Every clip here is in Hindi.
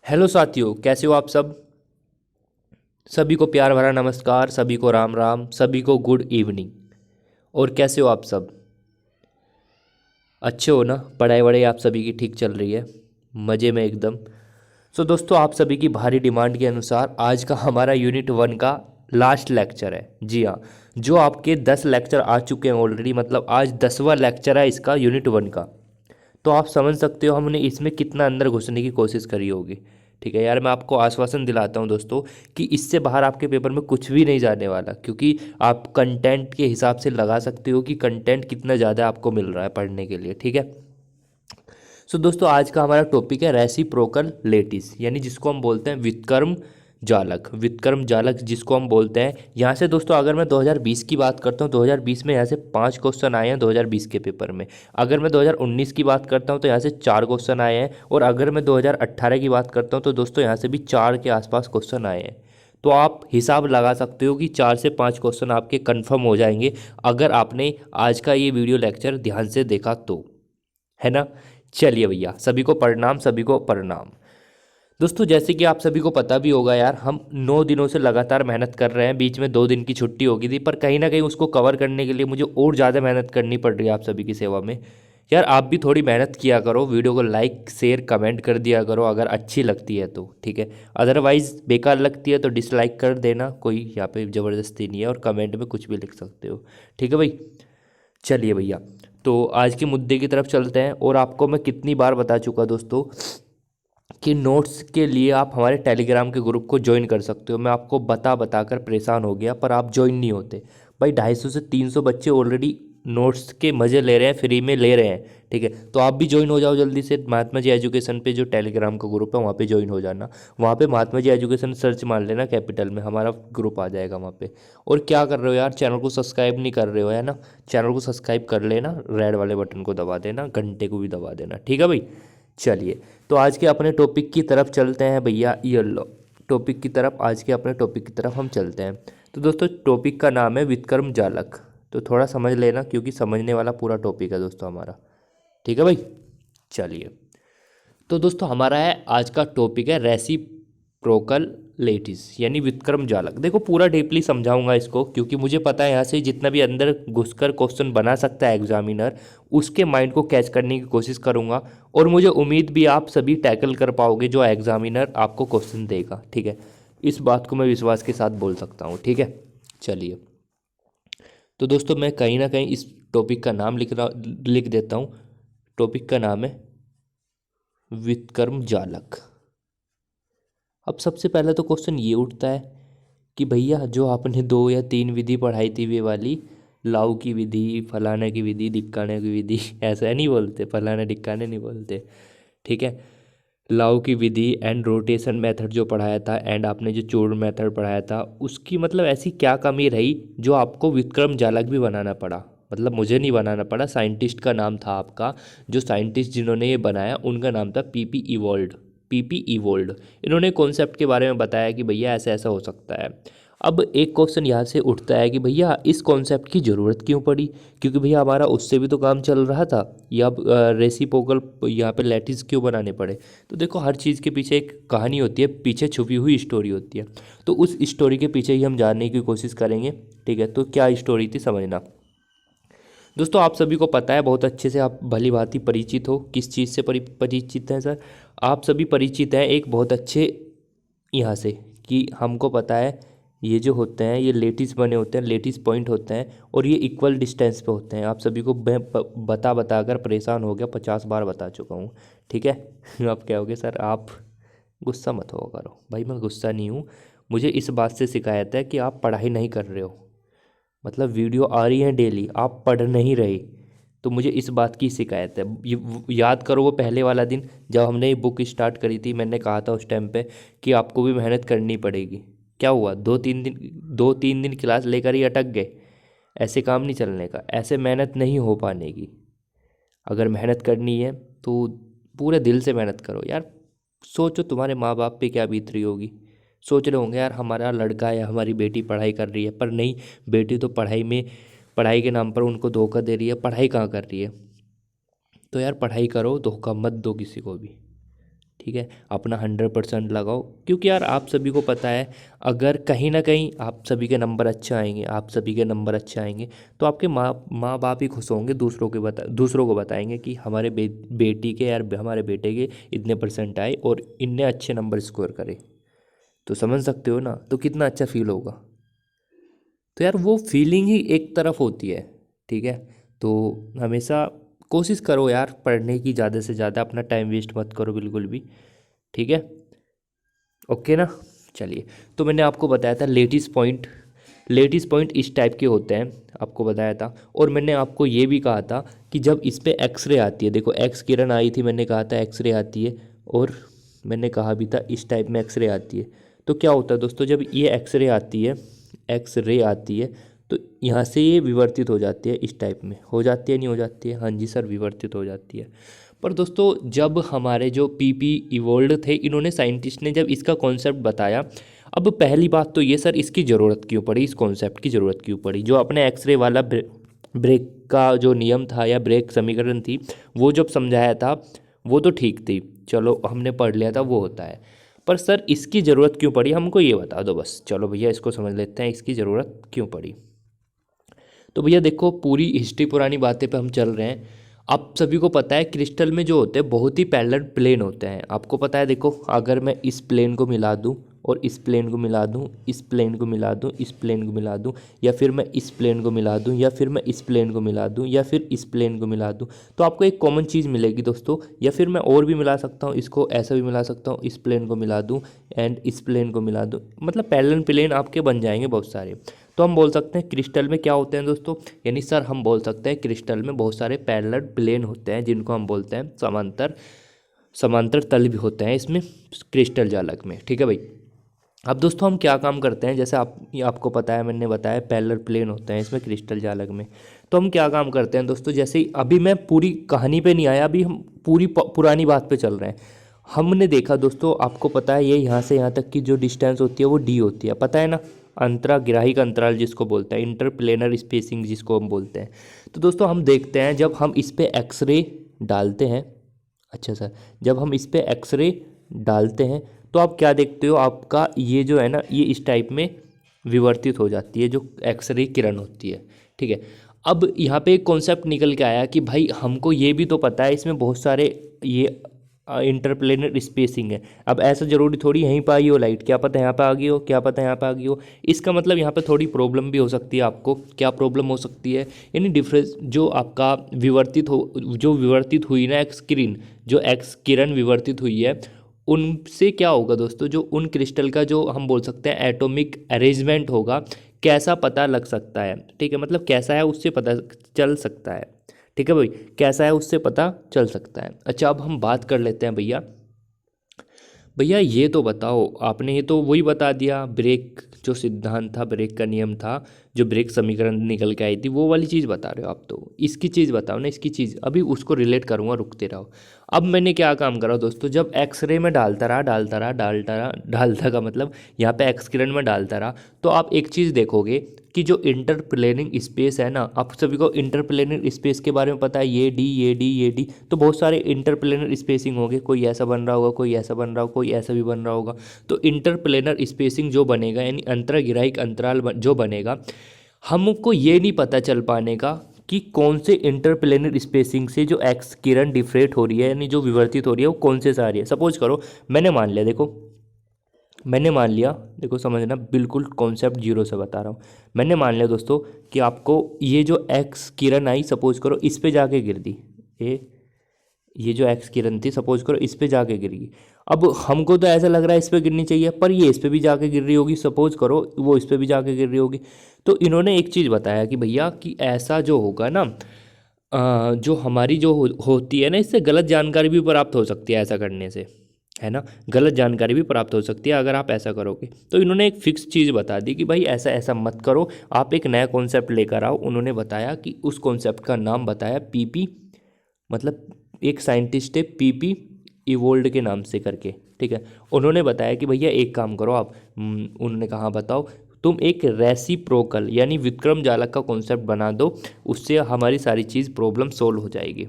हेलो साथियों, कैसे हो आप सब। सभी को प्यार भरा नमस्कार, सभी को राम राम, सभी को गुड इवनिंग। और कैसे हो आप सब। अच्छे हो ना। पढ़ाई वढ़ाई आप सभी की ठीक चल रही है। मज़े में एकदम। सो दोस्तों, आप सभी की भारी डिमांड के अनुसार आज का हमारा यूनिट 1 का लास्ट लेक्चर है। जी हाँ, जो आपके 10 लेक्चर आ चुके हैं ऑलरेडी, मतलब आज 10वां लेक्चर है इसका यूनिट 1 का। तो आप समझ सकते हो हमने इसमें कितना अंदर घुसने की कोशिश करी होगी। ठीक है यार, मैं आपको आश्वासन दिलाता हूँ दोस्तों कि इससे बाहर आपके पेपर में कुछ भी नहीं जाने वाला, क्योंकि आप कंटेंट के हिसाब से लगा सकते हो कि कंटेंट कितना ज़्यादा आपको मिल रहा है पढ़ने के लिए। ठीक है। सो दोस्तों, आज का हमारा टॉपिक है रेसिप्रोकल लेटिस, यानी जिसको हम बोलते हैं व्युत्क्रम जालक। व्युत्क्रम जालक जिसको हम बोलते हैं। यहाँ से दोस्तों अगर मैं 2020 की बात करता हूँ, 2020 में यहाँ से 5 क्वेश्चन आए हैं 2020 के पेपर में। अगर मैं 2019 की बात करता हूँ तो यहाँ से 4 क्वेश्चन आए हैं। और अगर मैं 2018 की बात करता हूँ तो दोस्तों यहाँ से भी 4 के आसपास क्वेश्चन आए हैं। तो आप हिसाब लगा सकते हो कि 4 से 5 क्वेश्चन आपके कंफर्म हो जाएंगे, अगर आपने आज का ये वीडियो लेक्चर ध्यान से देखा तो। है ना। चलिए भैया, सभी को प्रणाम, सभी को प्रणाम। दोस्तों, जैसे कि आप सभी को पता भी होगा यार, हम 9 दिनों से लगातार मेहनत कर रहे हैं। बीच में 2 दिन की छुट्टी हो गई थी, पर कहीं ना कहीं उसको कवर करने के लिए मुझे और ज़्यादा मेहनत करनी पड़ रही है आप सभी की सेवा में। यार आप भी थोड़ी मेहनत किया करो, वीडियो को लाइक शेयर कमेंट कर दिया करो अगर अच्छी लगती है तो। ठीक है। अदरवाइज़ बेकार लगती है तो डिसलाइक कर देना, कोई यहाँ पे ज़बरदस्ती नहीं है, और कमेंट में कुछ भी लिख सकते हो। ठीक है भाई। चलिए भैया, तो आज के मुद्दे की तरफ चलते हैं। और आपको मैं कितनी बार बता चुका दोस्तों कि नोट्स के लिए आप हमारे टेलीग्राम के ग्रुप को ज्वाइन कर सकते हो। मैं आपको बता बता कर परेशान हो गया, पर आप ज्वाइन नहीं होते। भाई 250 से 300 बच्चे ऑलरेडी नोट्स के मज़े ले रहे हैं, फ्री में ले रहे हैं। ठीक है, तो आप भी ज्वाइन हो जाओ जल्दी से। महात्मा जी एजुकेशन पे जो टेलीग्राम का ग्रुप है वहाँ पे ज्वाइन हो जाना। वहाँ पे महात्मा जी एजुकेशन सर्च मार लेना कैपिटल में, हमारा ग्रुप आ जाएगा वहाँ पे। और क्या कर रहे हो यार, चैनल को सब्सक्राइब नहीं कर रहे हो है ना। चैनल को सब्सक्राइब कर लेना, रेड वाले बटन को दबा देना, घंटे को भी दबा देना। ठीक है भाई। चलिए, तो आज के अपने टॉपिक की तरफ चलते हैं भैया। ये लो टॉपिक की तरफ, आज के अपने टॉपिक की तरफ हम चलते हैं। तो दोस्तों, टॉपिक का नाम है विक्रम जालक। तो थोड़ा समझ लेना, क्योंकि समझने वाला पूरा टॉपिक है दोस्तों हमारा। ठीक है भाई। चलिए, तो दोस्तों हमारा है आज का टॉपिक है रेसिप्रोकल लेटिस, यानी विक्रम जालक। देखो पूरा डीपली समझाऊंगा इसको, क्योंकि मुझे पता है यहाँ से जितना भी अंदर घुसकर क्वेश्चन बना सकता है एग्जामिनर, उसके माइंड को कैच करने की कोशिश करूंगा। और मुझे उम्मीद भी आप सभी टैकल कर पाओगे जो एग्जामिनर आपको क्वेश्चन देगा। ठीक है, इस बात को मैं विश्वास के साथ बोल सकता हूँ। ठीक है। चलिए, तो दोस्तों मैं कहीं ना कहीं इस टॉपिक का नाम लिख देता हूँ। टॉपिक का नाम है विक्रम जालक। अब सबसे पहले तो क्वेश्चन ये उठता है कि भैया जो आपने 2 या 3 विधि पढ़ाई थी, वे वाली लाउ की विधि, फलाने की विधि, ढिक्काने की विधि ऐसा नहीं बोलते, फलाने ढिक्काने नहीं बोलते। ठीक है। लाउ की विधि एंड रोटेशन मेथड जो पढ़ाया था, एंड आपने जो चूर्ण मेथड पढ़ाया था, उसकी मतलब ऐसी क्या कमी रही जो आपको विक्रम जालक भी बनाना पड़ा। मतलब मुझे नहीं बनाना पड़ा, साइंटिस्ट का नाम था आपका, जो साइंटिस्ट जिन्होंने ये बनाया उनका नाम था पीपी इवोल्ड। पीपी इवोल्ड, इन्होंने कॉन्सेप्ट के बारे में बताया कि भैया ऐसा ऐसा हो सकता है। अब एक क्वेश्चन यहाँ से उठता है कि भैया इस कॉन्सेप्ट की ज़रूरत क्यों पड़ी, क्योंकि भैया हमारा उससे भी तो काम चल रहा था। या रेसिप्रोकल यहाँ पे लैटिस क्यों बनाने पड़े। तो देखो, हर चीज़ के पीछे एक कहानी होती है, पीछे छुपी हुई स्टोरी होती है। तो उस स्टोरी के पीछे ही हम जानने की कोशिश करेंगे। ठीक है, तो क्या स्टोरी थी समझना। दोस्तों आप सभी को पता है बहुत अच्छे से, आप भली भांति परिचित हो। किस चीज़ से परिचित हैं सर। आप सभी परिचित हैं एक बहुत अच्छे यहाँ से, कि हमको पता है ये जो होते हैं ये लेटिस बने होते हैं, लेटिस पॉइंट होते हैं, और ये इक्वल डिस्टेंस पे होते हैं। आप सभी को मैं बता बता कर परेशान हो गया, 50 बार बता चुका हूँ। ठीक है। आप कहोगे सर आप गुस्सा मत हो करो। भाई मैं गुस्सा नहीं हूँ, मुझे इस बात से शिकायत है कि आप पढ़ाई नहीं कर रहे हो। मतलब वीडियो आ रही है डेली, आप पढ़ नहीं रहे। तो मुझे इस बात की शिकायत है। याद करो वो पहले वाला दिन जब हमने ये बुक स्टार्ट करी थी, मैंने कहा था उस टाइम पे कि आपको भी मेहनत करनी पड़ेगी। क्या हुआ, 2-3 दिन क्लास लेकर ही अटक गए। ऐसे काम नहीं चलने का, ऐसे मेहनत नहीं हो पाने की। अगर मेहनत करनी है तो पूरे दिल से मेहनत करो यार। सोचो तुम्हारे माँ बाप पे क्या बीत रही होगी। सोच रहे होंगे यार हमारा लड़का या हमारी बेटी पढ़ाई कर रही है, पर नहीं, बेटी तो पढ़ाई के नाम पर उनको धोखा दे रही है। पढ़ाई कहाँ कर रही है। तो यार पढ़ाई करो, धोखा मत दो किसी को भी। ठीक है, अपना 100% लगाओ, क्योंकि यार आप सभी को पता है अगर कहीं ना कहीं आप सभी के नंबर अच्छे आएंगे, आप सभी के नंबर अच्छे आएंगे तो आपके माँ बाप ही खुश होंगे, दूसरों को बताएंगे कि हमारे बेटी के यार हमारे बेटे के इतने परसेंट आए और इतने अच्छे नंबर स्कोर करे। तो समझ सकते हो ना, तो कितना अच्छा फील होगा। तो यार वो फीलिंग ही एक तरफ होती है, ठीक है। तो हमेशा कोशिश करो यार पढ़ने की, ज़्यादा से ज़्यादा अपना टाइम वेस्ट मत करो बिल्कुल भी, ठीक है। ओके ना, चलिए। तो मैंने आपको बताया था लेटेस्ट पॉइंट इस टाइप के होते हैं, आपको बताया था। और मैंने आपको ये भी कहा था कि जब इस पे एक्सरे आती है, देखो एक्स किरण आई थी, मैंने कहा था एक्सरे आती है, और मैंने कहा भी था इस टाइप में एक्सरे आती है। तो क्या होता है दोस्तों, जब ये एक्सरे आती है, एक्सरे आती है, तो यहाँ से ये विवर्तित हो जाती है, इस टाइप में हो जाती है, नहीं हो जाती है? हाँ जी सर, विवर्तित हो जाती है। पर दोस्तों जब हमारे जो पीपी इवोल्ड थे, इन्होंने साइंटिस्ट ने जब इसका कॉन्सेप्ट बताया, अब पहली बात तो ये सर इसकी ज़रूरत क्यों पड़ी, इस कॉन्सेप्ट की ज़रूरत क्यों पड़ी? जो अपने एक्सरे वाला ब्रेक का जो नियम था या ब्रेक समीकरण थी, वो जब समझाया था वो तो ठीक थी, चलो हमने पढ़ लिया था, वो होता है। पर सर इसकी ज़रूरत क्यों पड़ी, हमको ये बता दो बस। चलो भैया इसको समझ लेते हैं, इसकी ज़रूरत क्यों पड़ी। तो भैया देखो, पूरी हिस्ट्री पुरानी बातें पे हम चल रहे हैं। आप सभी को पता है क्रिस्टल में जो होते हैं बहुत ही पैरेलल प्लेन होते हैं, आपको पता है। देखो अगर मैं इस प्लेन को मिला दूं और इस प्लेन को मिला दूं, इस प्लेन को मिला दूं, इस प्लेन को मिला दूं, या फिर मैं इस प्लेन को मिला दूं, या फिर मैं इस प्लेन को मिला दूं, या फिर इस प्लेन को मिला दूं, तो आपको एक कॉमन चीज़ मिलेगी दोस्तों। या फिर मैं और भी मिला सकता हूँ, इसको ऐसा भी मिला सकता हूँ, इस प्लेन को मिला दूँ एंड इस प्लेन को मिला दूँ, मतलब पैरेलल प्लेन आपके बन जाएंगे बहुत सारे। तो हम बोल सकते हैं क्रिस्टल में क्या होते हैं दोस्तों, यानी सर हम बोल सकते हैं क्रिस्टल में बहुत सारे पैरेलल प्लेन होते हैं, जिनको हम बोलते हैं समांतर तल भी होते हैं इसमें क्रिस्टल जालक में, ठीक है भाई। अब दोस्तों हम क्या काम करते हैं, जैसे आपको पता है, मैंने बताया पैरेलल प्लेन होते हैं इसमें क्रिस्टल जालक में। तो हम क्या काम करते हैं दोस्तों, जैसे ही अभी मैं पूरी कहानी पे नहीं आया, अभी हम पूरी पुरानी बात पे चल रहे हैं। हमने देखा दोस्तों, आपको पता है ये यहाँ से यहाँ तक की जो डिस्टेंस होती है वो डी होती है, पता है ना, अंतराग्राहिक अंतराल जिसको बोलते हैं, इंटरप्लेनर स्पेसिंग जिसको हम बोलते हैं। तो दोस्तों हम देखते हैं जब हम इस पे एक्सरे डालते हैं, अच्छा सर, जब हम इस पे एक्सरे डालते हैं तो आप क्या देखते हो, आपका ये जो है ना, ये इस टाइप में विवर्तित हो जाती है जो एक्सरे किरण होती है, ठीक है। अब यहाँ पे एक कॉन्सेप्ट निकल के आया कि भाई हमको ये भी तो पता है इसमें बहुत सारे ये इंटरप्लेनर स्पेसिंग है। अब ऐसा जरूरी थोड़ी यहीं पर आई हो लाइट, क्या पता यहाँ पे आ गई हो, क्या पता यहाँ पे आ गई हो। इसका मतलब यहाँ पे थोड़ी प्रॉब्लम भी हो सकती है। आपको क्या प्रॉब्लम हो सकती है, यानी डिफरेंस जो आपका जो विवर्तित हुई ना एक्स किरण, जो एक्स किरण विवर्तित हुई है, उनसे क्या होगा दोस्तों, जो उन क्रिस्टल का जो हम बोल सकते हैं एटॉमिक अरेंजमेंट होगा, कैसा पता लग सकता है, ठीक है। मतलब कैसा है उससे पता चल सकता है, ठीक है भाई, कैसा है उससे पता चल सकता है। अच्छा अब हम बात कर लेते हैं भैया, भैया ये तो बताओ, आपने ये तो वही बता दिया, ब्रेक जो सिद्धांत था, ब्रेक का नियम था, जो ब्रेक समीकरण निकल के आई थी, वो वाली चीज़ बता रहे हो आप। तो इसकी चीज़ बताओ ना, इसकी चीज़ अभी उसको रिलेट करूँगा, रुकते रहो। अब मैंने क्या काम करा दोस्तों, जब एक्सरे में डालता का मतलब यहाँ पे एक्स किरण में डालता रहा, तो आप एक चीज़ देखोगे कि जो इंटरप्लेनिंग स्पेस है ना, आप सभी को इंटरप्लेनिंग स्पेस के बारे में पता है, ये डी ये डी ये डी, तो बहुत सारे इंटरप्लेनर स्पेसिंग होंगे, कोई ऐसा बन रहा होगा, कोई ऐसा बन रहा होगा, कोई ऐसा भी बन रहा होगा। तो इंटरप्लेनर स्पेसिंग जो बनेगा, यानी अंतराग्राहिक अंतराल जो बनेगा, हमको ये नहीं पता चल पाने का कि कौन से इंटरप्लेनर स्पेसिंग से जो एक्स किरण डिफ्रेक्ट हो रही है, यानी जो विवर्तित हो रही है, वो कौन से से आ रही है। सपोज करो मैंने मान लिया, देखो समझना, बिल्कुल कॉन्सेप्ट जीरो से बता रहा हूँ। मैंने मान लिया दोस्तों कि आपको ये जो एक्स किरण आई, सपोज करो इस पे जाके गिर दी, ये जो एक्स किरण थी सपोज करो इस पे जाके गिर गई। अब हमको तो ऐसा लग रहा है इस पे गिरनी चाहिए, पर ये इस पे भी जाके गिर रही होगी, सपोज करो वो इस पे भी जाके गिर रही होगी। तो इन्होंने एक चीज़ बताया कि भैया कि ऐसा जो होगा ना, जो हमारी जो होती है ना, इससे गलत जानकारी भी प्राप्त हो सकती है ऐसा करने से, है ना, गलत जानकारी भी प्राप्त हो सकती है अगर आप ऐसा करोगे। तो इन्होंने एक फिक्स चीज़ बता दी कि भाई ऐसा ऐसा मत करो, आप एक नया कॉन्सेप्ट लेकर आओ। उन्होंने बताया कि उस कॉन्सेप्ट का नाम बताया पीपी, मतलब एक साइंटिस्ट है पीपी इवोल्ड के नाम से करके, ठीक है। उन्होंने बताया कि भैया एक काम करो आप, उन्होंने कहा बताओ, तुम एक रेसिप्रोकल यानी विक्रम जालक का कॉन्सेप्ट बना दो, उससे हमारी सारी चीज़ प्रॉब्लम सोल्व हो जाएगी।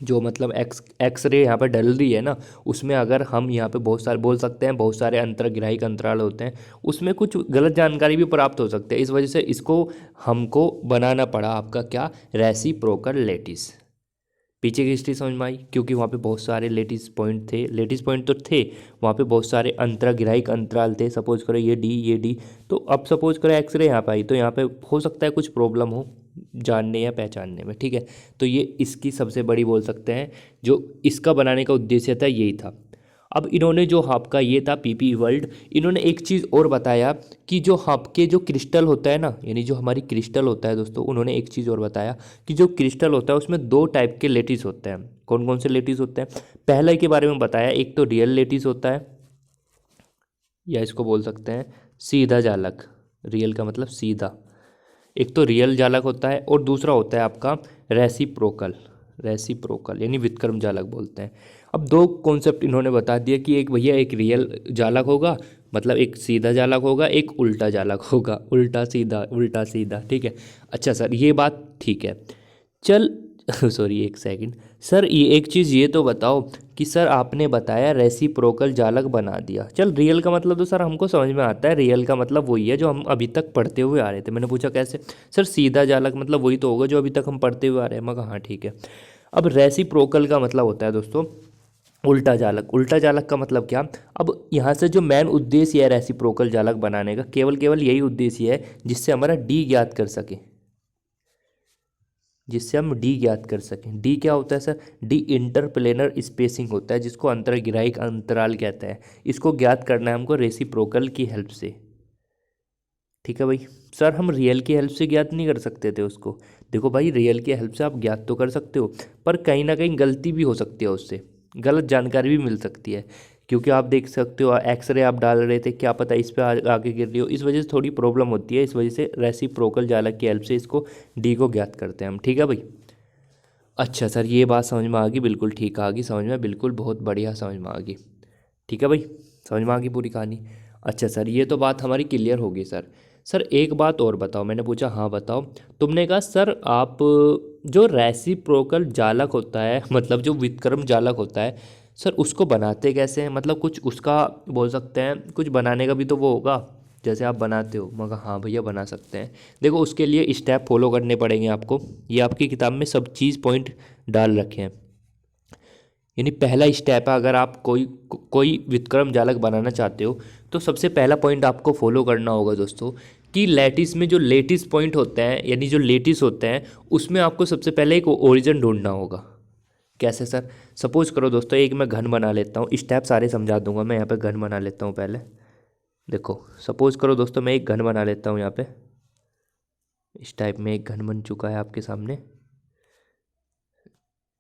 जो मतलब एक्सरे यहाँ पर डल रही है ना, उसमें अगर हम यहाँ पे बहुत सारे बोल सकते हैं, बहुत सारे अंतर्ग्राहिक अंतराल होते हैं, उसमें कुछ गलत जानकारी भी प्राप्त हो सकते हैं। इस वजह से इसको हमको बनाना पड़ा आपका क्या, रेसिप्रोकल लेटिस। पीछे की हिस्ट्री समझ में आई, क्योंकि वहाँ पे बहुत सारे लेटिस पॉइंट थे, लेटिस पॉइंट तो थे, वहाँ पे बहुत सारे अंतर्ग्राहिक अंतराल थे। सपोज करो ये डी, ये डी, तो अब सपोज करो एक्सरे यहाँ पे आई, तो यहाँ पे हो सकता है कुछ प्रॉब्लम हो जानने या पहचानने में, ठीक है। तो ये इसकी सबसे बड़ी बोल सकते हैं, जो इसका बनाने का उद्देश्य था यही था। अब इन्होंने जो आपका ये था पीपी वर्ल्ड, इन्होंने एक चीज़ और बताया कि जो आपके जो क्रिस्टल होता है ना, यानी जो हमारी क्रिस्टल होता है दोस्तों, उन्होंने एक चीज़ और बताया कि जो क्रिस्टल होता है उसमें दो टाइप के लेटिस होते हैं। कौन कौन से लेटिस होते हैं, पहला के बारे में बताया, एक तो रियल लेटिस होता है, या इसको बोल सकते हैं सीधा जालक। रियल का मतलब सीधा, एक तो रियल जालक होता है, और दूसरा होता है आपका रेसिप्रोकल। रेसिप्रोकल यानी विक्रम जालक बोलते हैं। अब दो कॉन्सेप्ट इन्होंने बता दिया कि एक भैया एक रियल जालक होगा, मतलब एक सीधा जालक होगा, एक उल्टा जालक होगा, उल्टा सीधा उल्टा सीधा, ठीक है। अच्छा सर ये बात ठीक है, चल सॉरी एक सेकंड सर, ये एक चीज़ ये तो बताओ कि सर आपने बताया रेसिप्रोकल जालक बना दिया, चल रियल का मतलब तो सर हमको समझ में आता है, रियल का मतलब वही है जो हम अभी तक पढ़ते हुए आ रहे थे। मैंने पूछा कैसे, सर सीधा जालक मतलब वही तो होगा जो अभी तक हम पढ़ते हुए आ रहे हैं। मैं कहा हाँ ठीक है। अब रेसिप्रोकल का मतलब होता है दोस्तों उल्टा जालक। उल्टा जालक का मतलब क्या, अब यहाँ से जो मेन उद्देश्य है रेसिप्रोकल जालक बनाने का, केवल केवल यही उद्देश्य है जिससे हमारा डी ज्ञात कर सके, जिससे हम डी ज्ञात कर सकें। डी क्या होता है सर, डी इंटरप्लेनर स्पेसिंग होता है, जिसको अंतर्ग्राहिक अंतराल कहते हैं। इसको ज्ञात करना है हमको रेसिप्रोकल की हेल्प से, ठीक है भाई। सर हम रियल की हेल्प से ज्ञात नहीं कर सकते थे उसको, देखो भाई रियल की हेल्प से आप ज्ञात तो कर सकते हो, पर कहीं ना कहीं गलती भी हो सकती है, उससे गलत जानकारी भी मिल सकती है, क्योंकि आप देख सकते हो एक्सरे आप डाल रहे थे, क्या पता इस पर आगे गिर रही हो, इस वजह से थोड़ी प्रॉब्लम होती है। इस वजह से रेसिप्रोकल जालक की हेल्प से इसको डी को ज्ञात करते हैं हम, ठीक है भाई। अच्छा सर ये बात समझ में आ गई, बिल्कुल ठीक आ गई समझ में, बिल्कुल बहुत बढ़िया समझ में आ गई, ठीक है भाई, समझ में आ गई पूरी कहानी। अच्छा सर ये तो बात हमारी क्लियर होगी सर। सर एक बात और बताओ, मैंने पूछा हाँ बताओ, तुमने कहा सर आप जो रेसिप्रोकल जालक होता है मतलब जो विक्रम जालक होता है सर उसको बनाते कैसे हैं, मतलब कुछ उसका बोल सकते हैं, कुछ बनाने का भी तो वो होगा जैसे आप बनाते हो। मगर हाँ भैया बना सकते हैं, देखो उसके लिए स्टेप फॉलो करने पड़ेंगे आपको, ये आपकी किताब में सब चीज़ पॉइंट डाल रखे हैं। यानी पहला स्टेप है, अगर आप कोई विक्रम जालक बनाना चाहते हो तो सबसे पहला पॉइंट आपको फॉलो करना होगा दोस्तों, कि लेटिस में जो लेटिस पॉइंट होते हैं, यानी जो लेटिस होते हैं उसमें आपको सबसे पहले एक ओरिजिन ढूंढना होगा। कैसे सर, सपोज करो दोस्तों एक मैं घन बना लेता हूँ, स्टेप सारे समझा दूंगा मैं, यहाँ पे घन बना लेता हूँ पहले। देखो सपोज करो दोस्तों मैं एक घन बना लेता हूँ यहाँ पे, इस टाइप में एक घन बन चुका है आपके सामने,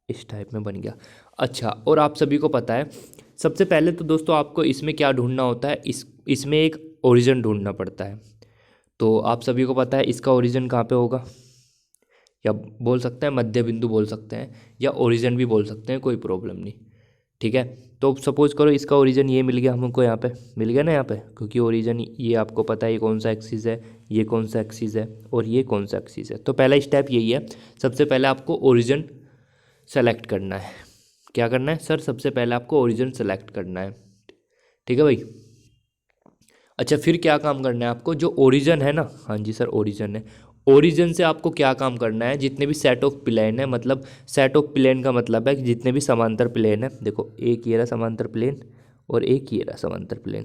इस टाइप में बन गया। अच्छा और आप सभी को पता है सबसे पहले तो दोस्तों आपको इसमें क्या ढूंढना होता है, इसमें एक ओरिजिन ढूंढना पड़ता है। तो आप सभी को पता है इसका ओरिजिन कहाँ पे होगा, या बोल सकते हैं मध्य बिंदु बोल सकते हैं, या ओरिजिन भी बोल सकते हैं, कोई प्रॉब्लम नहीं, ठीक है। तो सपोज करो इसका ओरिजिन ये मिल गया हमको, यहाँ पे मिल गया ना यहाँ पे, क्योंकि ओरिजिन ये आपको पता है ये कौन सा एक्सिस है, ये कौन सा एक्सिस है, और ये कौन सा एक्सिस है। तो पहला स्टेप यही है, सबसे पहले आपको ओरिजिन सेलेक्ट करना है। क्या करना है सर, सबसे पहले आपको ओरिजिन सेलेक्ट करना है, ठीक है भाई। अच्छा फिर क्या काम करना है आपको, जो ओरिजिन है ना, हाँ जी सर ओरिजिन है, ओरिजिन से आपको क्या काम करना है, जितने भी सेट ऑफ प्लेन है, मतलब सेट ऑफ प्लेन का मतलब है कि जितने भी समांतर प्लेन है, देखो एक ये रहा समांतर प्लेन और एक ये रहा समांतर प्लेन,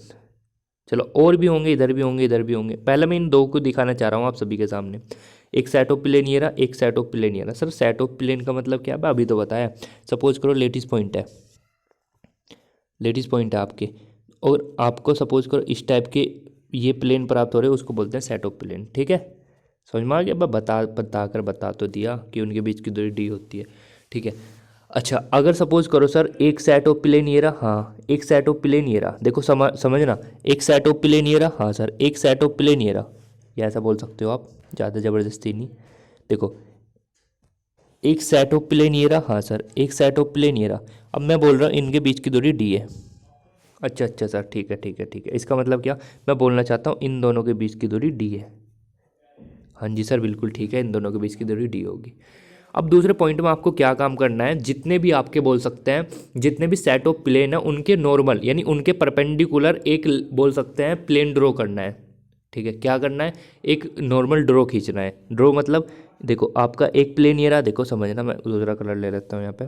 चलो और भी होंगे, इधर भी होंगे, इधर भी होंगे, पहले मैं इन दो को दिखाना चाह रहा हूँ आप सभी के सामने। एक सेट ऑफ प्लेन ये रहा, एक सेट ऑफ प्लेन ये रहा। सर सेट ऑफ प्लेन का मतलब क्या है, अभी तो बताया। सपोज करो लेटिस पॉइंट है, लेटिस पॉइंट है आपके, और आपको सपोज करो इस टाइप के ये प्लेन प्राप्त हो रहे हैं, उसको बोलते हैं सेट ऑफ प्लेन, ठीक है। समझ में आ गया, बता तो दिया कि उनके बीच की दूरी डी होती है, ठीक है। अच्छा अगर सपोज करो सर एक सेट ऑफ प्लेन ये रहा, हाँ एक सेट ऑफ प्लेन ये रहा, देखो समझना, एक सेट ऑफ प्लेन ये रहा, हाँ सर एक सेट ऑफ प्लेन ये रहा, या ऐसा बोल सकते हो आप, ज़्यादा ज़बरदस्ती नहीं। देखो एक सेट ऑफ प्लेन ये रहा, हाँ सर एक सेट ऑफ प्लेन ये रहा, अब मैं बोल रहा हूँ इनके बीच की दूरी डी है। अच्छा अच्छा सर ठीक है ठीक है ठीक है, इसका मतलब क्या, मैं बोलना चाहता हूँ इन दोनों के बीच की दूरी डी है। हाँ जी सर बिल्कुल ठीक है, इन दोनों के बीच की दूरी डी होगी। अब दूसरे पॉइंट में आपको क्या काम करना है, जितने भी आपके बोल सकते हैं जितने भी सेट ऑफ प्लेन है उनके नॉर्मल यानी उनके परपेंडिकुलर एक बोल सकते हैं प्लेन ड्रॉ करना है। ठीक है, क्या करना है, एक नॉर्मल ड्रॉ खींचना है। ड्रॉ मतलब देखो आपका एक प्लेन ये रहा, देखो समझना, मैं दूसरा कलर ले लेता हूँ यहाँ पे।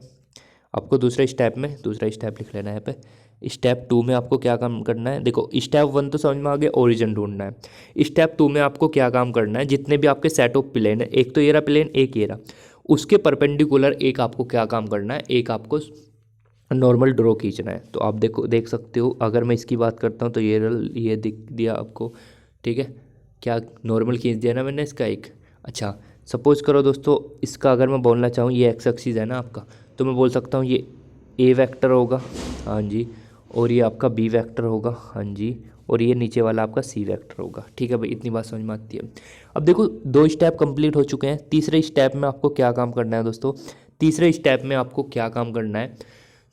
आपको दूसरे स्टेप में दूसरा स्टेप लिख लेना है यहाँ पे। स्टेप 2 में आपको क्या काम करना है, देखो स्टेप 1 तो समझ में आ गया, ओरिजिन ढूंढना है। स्टेप 2 में आपको क्या काम करना है, जितने भी आपके सेट ऑफ प्लेन है, एक तो ये रहा प्लेन, एक ये रहा, उसके परपेंडिकुलर एक आपको क्या काम करना है, एक आपको नॉर्मल ड्रॉ खींचना है। तो आप देखो देख सकते हो, अगर मैं इसकी बात करता हूँ तो ये दिख दिया आपको। ठीक है, क्या नॉर्मल खींच दिया ना मैंने इसका एक। अच्छा सपोज करो दोस्तों, इसका अगर मैं बोलना चाहूँ, ये एक्स एक्सिस है ना आपका, तो मैं बोल सकता हूँ ये ए वेक्टर होगा, हाँ जी, और ये आपका बी वेक्टर होगा, हाँ जी, और ये नीचे वाला आपका सी वेक्टर होगा। ठीक है भाई, इतनी बात समझ में आती है। अब देखो 2 स्टेप कंप्लीट हो चुके हैं। तीसरे स्टेप में आपको क्या काम करना है दोस्तों, तीसरे स्टेप में आपको क्या काम करना है,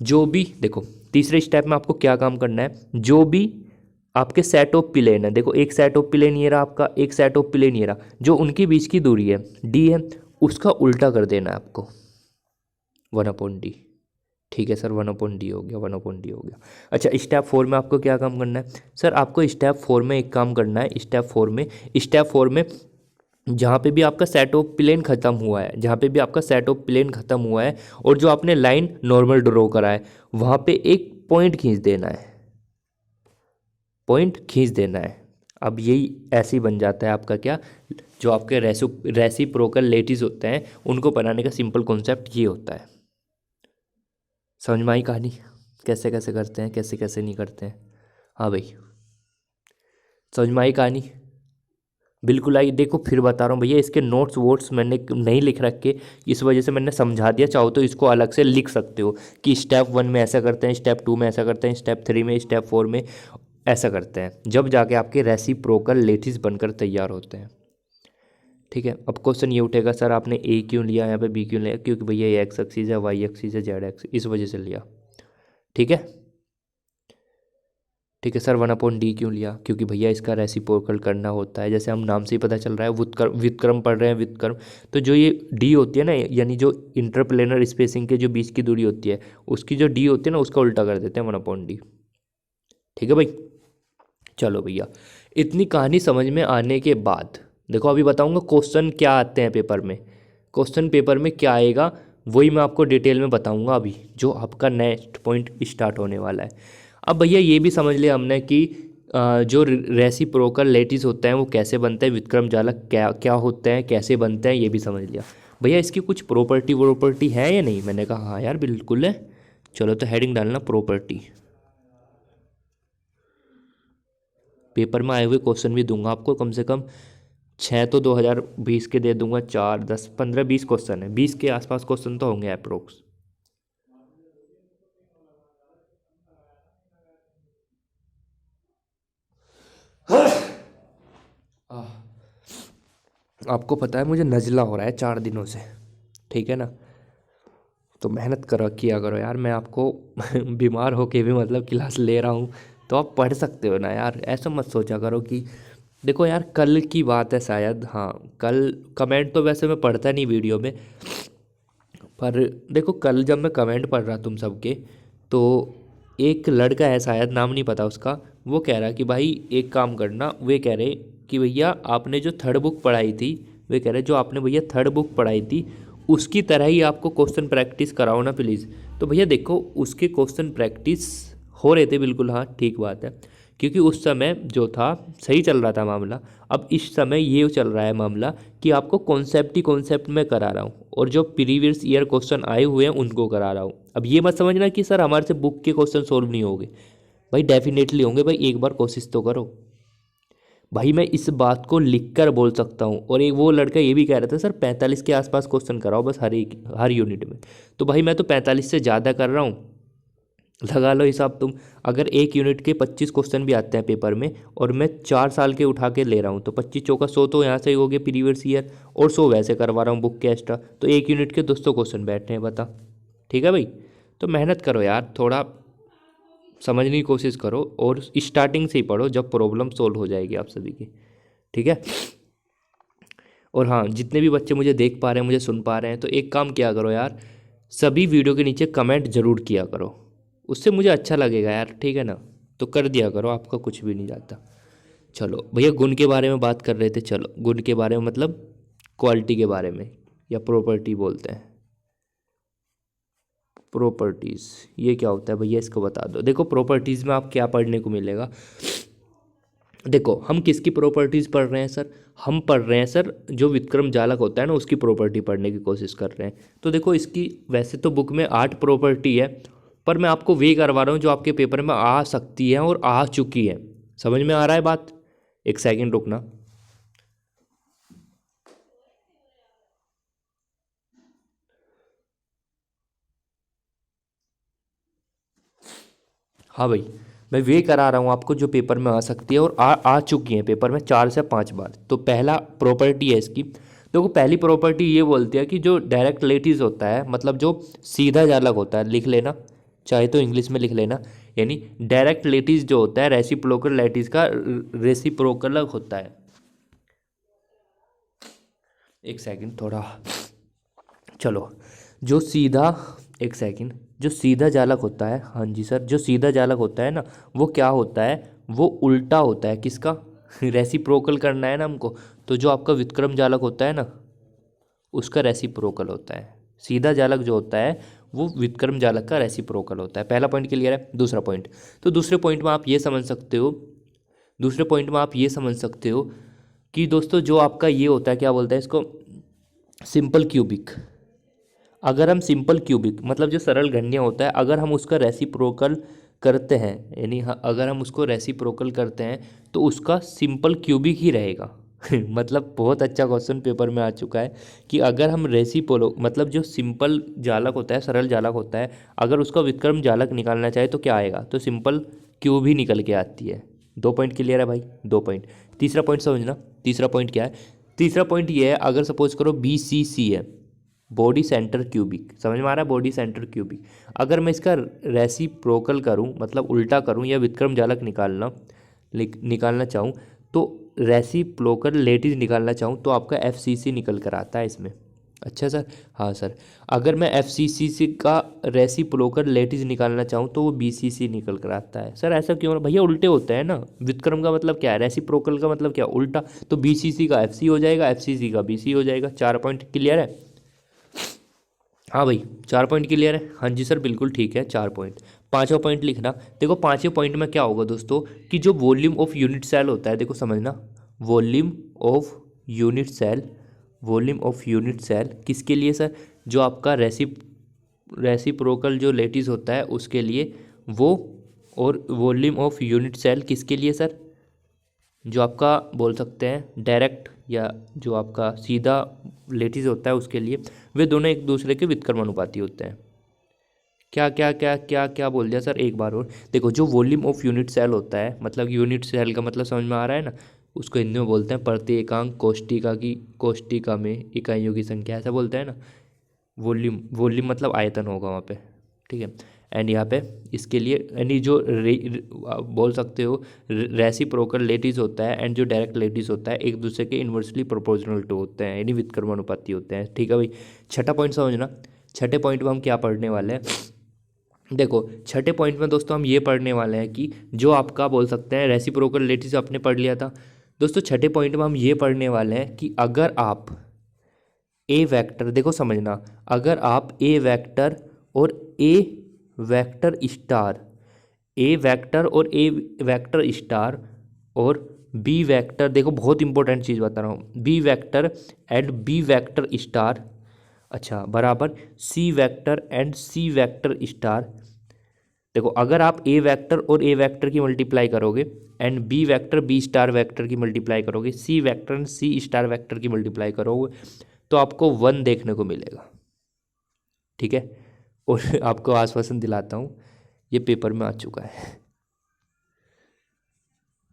जो भी देखो तीसरे स्टेप में आपको क्या काम करना है, जो भी आपके सेट ऑफ प्लेन है, देखो एक सेट ऑफ प्लेन ये रहा आपका, एक सेट ऑफ प्लेन ये रहा, जो उनके बीच की दूरी है डी है, उसका उल्टा कर देना है आपको 1/d। ठीक है सर, 1/d हो गया, 1/d हो गया। अच्छा स्टेप 4 में आपको क्या काम करना है, सर आपको स्टेप 4 में एक काम करना है। स्टेप 4 में जहाँ पे भी आपका सेट ऑफ प्लेन खत्म हुआ है, जहाँ पे भी आपका सेट ऑफ प्लेन खत्म हुआ है और जो आपने लाइन नॉर्मल ड्रॉ करा है, वहाँ पे एक पॉइंट खींच देना है, पॉइंट खींच देना है। अब यही ऐसे ही बन जाता है आपका क्या, जो आपके रेसिप्रोकल लेटिस होते हैं उनको बनाने का सिंपल कॉन्सेप्ट ये होता है। समझ में आई कहानी, कैसे कैसे करते हैं, कैसे कैसे नहीं करते हैं। हाँ भाई, समझ में आई कहानी, बिल्कुल आई। देखो फिर बता रहा हूँ भैया, इसके नोट्स वोट्स मैंने नहीं लिख रखे, इस वजह से मैंने समझा दिया। चाहो तो इसको अलग से लिख सकते हो कि स्टेप 1 में ऐसा करते हैं, स्टेप 2 में ऐसा करते हैं, स्टेप 3 में, स्टेप 4 में ऐसा करते हैं, जब जाके आपके रेसिप्रोकल लेटिस बनकर तैयार होते हैं। ठीक है, अब क्वेश्चन ये उठेगा, सर आपने ए क्यों लिया यहाँ पे, बी क्यों लिया, क्योंकि भैया ये एक्स एक्सिस है, वाई एक्सिस है, जेड एक्सिस, इस वजह से लिया। ठीक है, ठीक है सर 1/d क्यों लिया, क्योंकि भैया इसका रेसिप्रोकल करना होता है, जैसे हम नाम से ही पता चल रहा है, व्युत्क्रम पढ़ रहे हैं, व्युत्क्रम। तो जो ये डी होती है ना, यानी जो इंटरप्लेनर स्पेसिंग के जो बीच की दूरी होती है, उसकी जो डी होती है ना, उसका उल्टा कर देते हैं 1/d। ठीक है भाई, चलो भैया, इतनी कहानी समझ में आने के बाद देखो अभी बताऊंगा क्वेश्चन क्या आते हैं पेपर में। क्वेश्चन पेपर में क्या आएगा वही मैं आपको डिटेल में बताऊंगा, अभी जो आपका नेक्स्ट पॉइंट स्टार्ट होने वाला है। अब भैया ये भी समझ लिया हमने कि जो रेसिप्रोकल लेटिस होते हैं वो कैसे बनते हैं, व्युत्क्रम जालक क्या क्या होते हैं, कैसे बनते हैं, ये भी समझ लिया। भैया इसकी कुछ प्रॉपर्टी है या नहीं, मैंने कहा हाँ यार बिल्कुल है। चलो तो हेडिंग डालना प्रॉपर्टी। पेपर में आए हुए क्वेश्चन भी दूंगा आपको, कम से कम 6 तो 2020 के दे दूंगा, 4 10 15 20 क्वेश्चन है, 20 के आसपास क्वेश्चन तो होंगे अप्रोक्स। आपको पता है मुझे नज़ला हो रहा है 4 दिनों से, ठीक है ना, तो मेहनत करो किया करो यार। मैं आपको बीमार होके भी मतलब क्लास ले रहा हूँ, तो आप पढ़ सकते हो ना यार, ऐसा मत सोचा करो कि देखो यार कल की बात है शायद, हाँ कल कमेंट तो वैसे मैं पढ़ता नहीं वीडियो में, पर देखो कल जब मैं कमेंट पढ़ रहा तुम सबके, तो एक लड़का है शायद, नाम नहीं पता उसका, वो कह रहा कि भाई एक काम करना, वे कह रहे कि भैया आपने जो थर्ड बुक पढ़ाई थी, वे कह रहे जो आपने भैया थर्ड बुक पढ़ाई थी उसकी तरह ही आपको क्वेश्चन प्रैक्टिस कराओ ना प्लीज़। तो भैया देखो उसके क्वेश्चन प्रैक्टिस हो रहे थे बिल्कुल, हाँ ठीक बात है, क्योंकि उस समय जो था सही चल रहा था मामला। अब इस समय ये चल रहा है मामला कि आपको कॉन्सेप्ट ही कॉन्सेप्ट में करा रहा हूँ, और जो प्रीवियस ईयर क्वेश्चन आए हुए हैं उनको करा रहा हूँ। अब ये मत समझना कि सर हमारे से बुक के क्वेश्चन सोल्व नहीं होंगे, भाई डेफिनेटली होंगे भाई, एक बार कोशिश तो करो भाई। मैं इस बात को लिख कर बोल सकता हूँ, और एक वो लड़का ये भी कह रहा था सर 45 के आसपास क्वेश्चन कराओ बस हर यूनिट में। तो भाई मैं तो 45 से ज़्यादा कर रहा हूँ, लगा लो हिसाब तुम। अगर एक यूनिट के 25 क्वेश्चन भी आते हैं पेपर में, और मैं 4 साल के उठा के ले रहा हूँ, तो 25 चौका 100 तो यहाँ से ही हो गए प्रीवियस ईयर, और 100 वैसे करवा रहा हूँ बुक के एक्स्ट्रा, तो एक यूनिट के 200 क्वेश्चन बैठ रहे हैं, बता। ठीक है भाई, तो मेहनत करो यार, थोड़ा समझने की कोशिश करो, और स्टार्टिंग से ही पढ़ो, जब प्रॉब्लम सोल्व हो जाएगी आप सभी की। ठीक है, और हाँ, जितने भी बच्चे मुझे देख पा रहे हैं, मुझे सुन पा रहे हैं, तो एक काम किया करो यार, सभी वीडियो के नीचे कमेंट जरूर किया करो, उससे मुझे अच्छा लगेगा यार, ठीक है ना। तो कर दिया करो, आपका कुछ भी नहीं जाता। चलो भैया, गुण के बारे में बात कर रहे थे, चलो गुण के बारे में मतलब क्वालिटी के बारे में, या प्रॉपर्टी बोलते हैं, प्रॉपर्टीज़। ये क्या होता है भैया, इसको बता दो। देखो प्रॉपर्टीज़ में आप क्या पढ़ने को मिलेगा, देखो हम किसकी प्रॉपर्टीज़ पढ़ रहे हैं सर, हम पढ़ रहे हैं सर जो विक्रम जालक होता है ना, उसकी प्रॉपर्टी पढ़ने की कोशिश कर रहे हैं। तो देखो इसकी वैसे तो बुक में 8 प्रॉपर्टी है, पर मैं आपको वे करवा रहा हूँ जो आपके पेपर में आ सकती है और आ चुकी है। समझ में आ रहा है बात? एक सेकंड रुकना। हाँ भाई, मैं वे करा रहा हूँ आपको जो पेपर में आ सकती है और आ चुकी है पेपर में 4 से 5 बार। तो पहला प्रॉपर्टी है इसकी। देखो पहली प्रॉपर्टी ये बोलती है कि जो डायरेक्ट लेटिस होता है, मतलब जो सीधा जालक होता है, लिख लेना चाहे तो इंग्लिश में लिख लेना, यानी डायरेक्ट लेटिस जो होता है रेसिप्रोकल लेटिस का रेसिप्रोकल होता है। एक सेकंड थोड़ा, चलो जो सीधा, एक सेकंड, जो सीधा जालक होता है, हाँ जी सर, जो सीधा जालक होता है ना, वो क्या होता है, वो उल्टा होता है किसका, रेसिप्रोकल करना है ना हमको, तो जो आपका विक्रम जालक होता है ना, उसका रेसिप्रोकल होता है। सीधा जालक जो होता है वो विक्रम जालक का रेसिप्रोकल होता है। पहला पॉइंट क्लियर है। दूसरा पॉइंट, तो दूसरे पॉइंट में आप ये समझ सकते हो, दूसरे पॉइंट में आप ये समझ सकते हो कि दोस्तों जो आपका ये होता है, क्या बोलते हैं इसको, सिंपल क्यूबिक। अगर हम सिंपल क्यूबिक मतलब जो सरल घन्य होता है, अगर हम उसका रेसिप्रोकल करते हैं, यानी अगर हम उसको रेसिप्रोकल करते हैं तो उसका सिंपल क्यूबिक ही रहेगा। मतलब बहुत अच्छा क्वेश्चन पेपर में आ चुका है कि अगर हम रेसिप्रो मतलब जो सिंपल जालक होता है, सरल जालक होता है, अगर उसका विक्रम जालक निकालना चाहे तो क्या आएगा, तो सिंपल क्यूब ही निकल के आती है। 2 पॉइंट क्लियर है भाई, 2 पॉइंट। तीसरा पॉइंट समझना, तीसरा पॉइंट क्या है, तीसरा पॉइंट ये है, अगर सपोज करो BCC है, बॉडी सेंटर क्यूबिक, समझ में आ रहा है, बॉडी सेंटर क्यूबिक, अगर मैं इसका रेसिप्रोकल करूं मतलब उल्टा करूं या विक्रम जालक निकालना चाहूं, तो रेसिप्रोकल लेटिस निकालना चाहूं तो आपका FCC निकल कर आता है इसमें। अच्छा सर, हाँ सर, अगर मैं FCC से का रेसिप्रोकल लेटिस निकालना चाहूँ तो वो BCC निकल कर आता है। सर ऐसा क्यों भैया, उल्टे होते हैं ना, विक्रम का मतलब क्या है, रेसिप्रोकल का मतलब क्या, उल्टा, तो BCC का FC हो जाएगा, FCC का BC हो जाएगा। 4 पॉइंट क्लियर है? हाँ भाई 4 पॉइंट क्लियर है, हाँ जी सर बिल्कुल ठीक है, 4 पॉइंट। पांचवा पॉइंट लिखना, देखो पांचवें पॉइंट में क्या होगा दोस्तों, कि जो वॉल्यूम ऑफ यूनिट सेल होता है, देखो समझना, volume of unit cell, volume of unit cell किसके लिए सर, जो आपका रेसिप्रोकल जो लेटिस होता है उसके लिए वो, और वॉल्यूम ऑफ यूनिट सेल किसके लिए सर, जो आपका बोल सकते हैं डायरेक्ट या जो आपका सीधा लेटिस होता है उसके लिए, वे दोनों एक दूसरे के व्युत्क्रम अनुपाती होते हैं। क्या क्या क्या क्या क्या बोल दिया सर, एक बार और देखो, जो वॉल्यूम ऑफ यूनिट सेल होता है, मतलब यूनिट सेल का मतलब समझ में आ रहा है ना, उसको हिंदी में बोलते हैं प्रति एकांक कोष्टिका की, कोष्टिका में इकाइयों की संख्या, ऐसा बोलते हैं ना। वॉल्यूम, वॉल्यूम मतलब आयतन होगा वहाँ पे, ठीक है। एंड यहाँ पे इसके लिए यानी जो आप बोल सकते हो रेसिप्रोकल लेटिस होता है एंड जो डायरेक्ट लेटिस होता है एक दूसरे के इन्वर्सली प्रोपोर्शनल टू होते हैं, यानी व्युत्क्रम अनुपाती होते हैं, ठीक है भाई। छठा पॉइंट समझना, छठे पॉइंट में हम क्या पढ़ने वाले हैं, देखो छठे पॉइंट में दोस्तों हम ये पढ़ने वाले हैं कि जो आपका बोल सकते हैं रेसिप्रोकल लेटिस आपने पढ़ लिया था दोस्तों, छठे पॉइंट में हम ये पढ़ने वाले हैं कि अगर आप ए वेक्टर, देखो समझना, अगर आप ए वेक्टर और A vector star, A vector और ए वेक्टर स्टार और बी वेक्टर, देखो बहुत इंपॉर्टेंट चीज़ बता रहा हूँ, B vector and B vector star, अच्छा बराबर C vector and C vector star. देखो अगर आप ए वेक्टर और ए वेक्टर की मल्टीप्लाई करोगे and B vector B star vector की मल्टीप्लाई करोगे, C vector and C star vector की मल्टीप्लाई करोगे, तो आपको 1 देखने को मिलेगा, ठीक है। और आपको आश्वासन दिलाता हूँ ये पेपर में आ चुका है,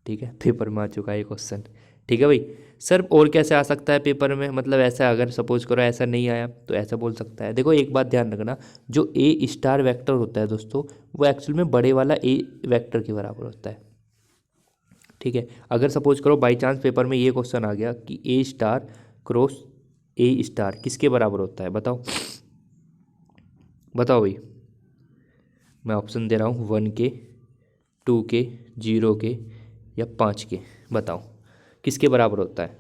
ठीक है, पेपर में आ चुका है ये क्वेश्चन, ठीक है भाई। सर और कैसे आ सकता है पेपर में, मतलब ऐसा अगर सपोज करो ऐसा नहीं आया तो ऐसा बोल सकता है। देखो एक बात ध्यान रखना, जो ए स्टार वेक्टर होता है दोस्तों, वो एक्चुअल में बड़े वाला ए वेक्टर के बराबर होता है, ठीक है। अगर सपोज करो बाई चांस पेपर में ये क्वेश्चन आ गया कि ए स्टार क्रॉस ए स्टार किसके बराबर होता है? बताओ बताओ भाई। मैं ऑप्शन दे रहा हूँ 1 के, 2 के, 0 के या 5 के। बताओ किसके बराबर होता है?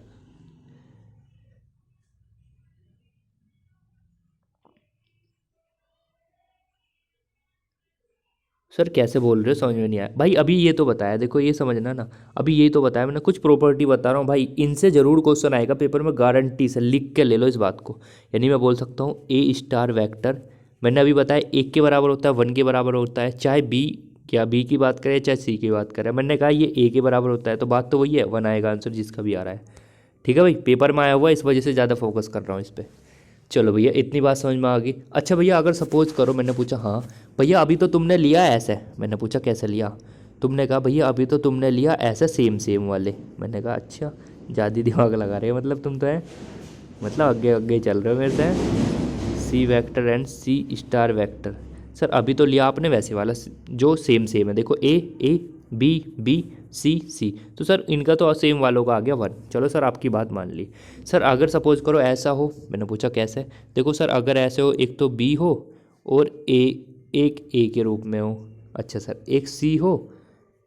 सर कैसे बोल रहे हो, समझ में नहीं आया भाई। अभी ये तो बताया, देखो ये समझना ना, अभी ये तो बताया मैंने, कुछ प्रॉपर्टी बता रहा हूँ भाई, इनसे जरूर क्वेश्चन आएगा पेपर में, गारंटी से, लिख के ले लो इस बात को। यानी मैं बोल सकता हूँ ए स्टार वैक्टर, मैंने अभी बताया 1 के बराबर होता है, 1 के बराबर होता है, चाहे बी, क्या बी की बात करें चाहे सी की बात करें, मैंने कहा ये ए के बराबर होता है, तो बात तो वही है, 1 आएगा आंसर जिसका भी आ रहा है। ठीक है भाई, पेपर में आया हुआ है, इस वजह से ज़्यादा फोकस कर रहा हूँ इस पर। चलो भैया इतनी बात समझ में आ गई। अच्छा भैया अगर सपोज करो, मैंने पूछा हाँ भैया अभी तो तुमने लिया ऐसे, मैंने पूछा कैसे लिया, तुमने कहा भैया अभी तो तुमने लिया ऐसे सेम सेम वाले, मैंने कहा अच्छा ज़्यादा दिमाग लगा रहे हो मतलब तुम तो है, मतलब आगे आगे चल रहे हो मेरे से। C vector and C star vector, sir अभी तो लिया आपने वैसे वाला जो सेम सेम है, देखो ए बी बी सी सी, तो सर इनका तो सेम वालों का आ गया 1। चलो सर आपकी बात मान ली। सर अगर सपोज करो ऐसा हो, मैंने पूछा कैसे, देखो सर अगर ऐसे हो, एक तो बी हो और एक ए के रूप में हो, अच्छा सर एक सी हो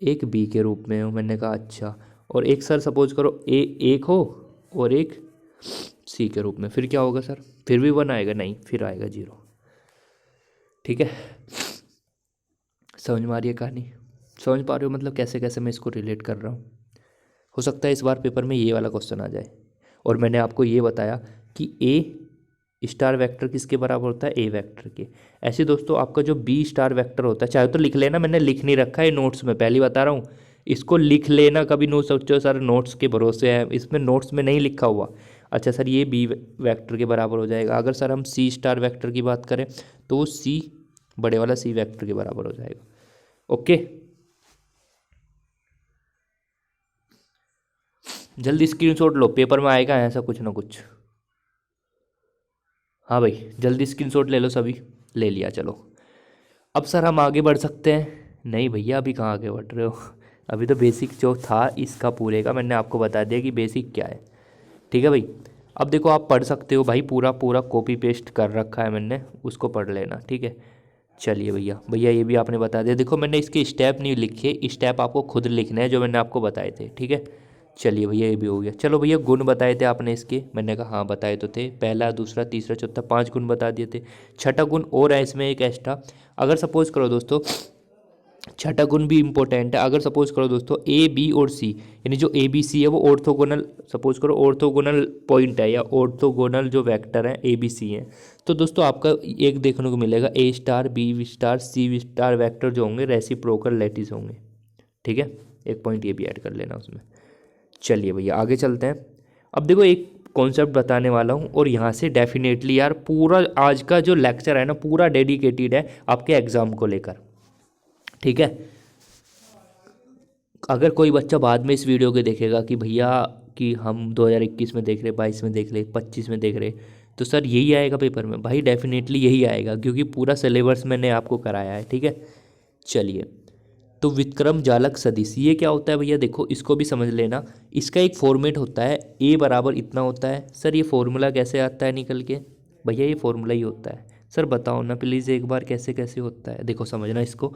एक बी के रूप में हो, मैंने कहा अच्छा, और एक सर सपोज करो एक हो और एक सी के रूप में, फिर क्या होगा सर? फिर भी 1 आएगा? नहीं, फिर आएगा 0। ठीक है, समझ में आ रही है कहानी? समझ पा रहे हो मतलब कैसे कैसे मैं इसको रिलेट कर रहा हूँ? हो सकता है इस बार पेपर में ये वाला क्वेश्चन आ जाए। और मैंने आपको ये बताया कि ए स्टार वेक्टर किसके बराबर होता है? ए वेक्टर के। ऐसे दोस्तों आपका जो बी स्टार वेक्टर होता है, चाहे तो लिख लेना, मैंने लिख नहीं रखा है नोट्स में, पहली बता रहा हूँ, इसको लिख लेना, कभी नो सोचो सर नोट्स के भरोसे है, इसमें नोट्स में नहीं लिखा हुआ। अच्छा सर ये बी वेक्टर के बराबर हो जाएगा। अगर सर हम सी स्टार वेक्टर की बात करें तो वो सी बड़े वाला सी वेक्टर के बराबर हो जाएगा। ओके, जल्दी स्क्रीनशॉट लो, पेपर में आएगा ऐसा कुछ ना कुछ। हाँ भाई जल्दी स्क्रीनशॉट ले लो सभी। ले लिया, चलो अब सर हम आगे बढ़ सकते हैं। नहीं भैया अभी कहाँ आगे बढ़ रहे हो अभी तो बेसिक जो था इसका पूरे का मैंने आपको बता दिया कि बेसिक क्या है। ठीक है भाई, अब देखो आप पढ़ सकते हो भाई, पूरा पूरा कॉपी पेस्ट कर रखा है मैंने, उसको पढ़ लेना। ठीक है, चलिए भैया, भैया ये भी आपने बता दिया, देखो मैंने इसके स्टेप नहीं लिखे, स्टेप आपको खुद लिखने हैं जो मैंने आपको बताए थे। ठीक है, चलिए भैया ये भी हो गया। चलो भैया गुण बताए थे आपने इसके, मैंने कहा हाँ बताए तो थे, पहला दूसरा तीसरा चौथा 5 गुण बता दिए थे। छठा गुण और है इसमें एक एक्स्ट्रा, अगर सपोज करो दोस्तों, छठा गुण भी इंपॉर्टेंट है। अगर सपोज करो दोस्तों ए बी और सी, यानी जो ए बी सी है वो ऑर्थोगोनल, सपोज करो ऑर्थोगोनल पॉइंट है या ऑर्थोगोनल जो वेक्टर है ए बी सी है, तो दोस्तों आपका एक देखने को मिलेगा ए star B star c star vector जो होंगे रेसिप्रोकल लैटिस होंगे। ठीक है, एक पॉइंट ये भी ऐड कर लेना उसमें। चलिए भैया आगे चलते हैं। अब देखो एक कॉन्सेप्ट बताने वाला हूँ और यहाँ से डेफिनेटली यार पूरा आज का जो लेक्चर है ना पूरा डेडिकेटेड है आपके एग्जाम को लेकर। ठीक है, अगर कोई बच्चा बाद में इस वीडियो के देखेगा कि भैया कि हम 2021 में देख रहे, 22 में देख रहे, 25 में देख रहे, तो सर यही आएगा पेपर में, भाई डेफिनेटली यही आएगा क्योंकि पूरा सिलेबस मैंने आपको कराया है। ठीक है, चलिए तो विक्रम जालक सदिश ये क्या होता है भैया? देखो इसको भी समझ लेना, इसका एक फॉर्मेट होता है, ए बराबर इतना होता है। सर ये फॉर्मूला कैसे आता है निकल के? भैया ये फॉर्मूला ही होता है। सर बताओ ना प्लीज़ एक बार कैसे कैसे होता है, देखो समझना इसको।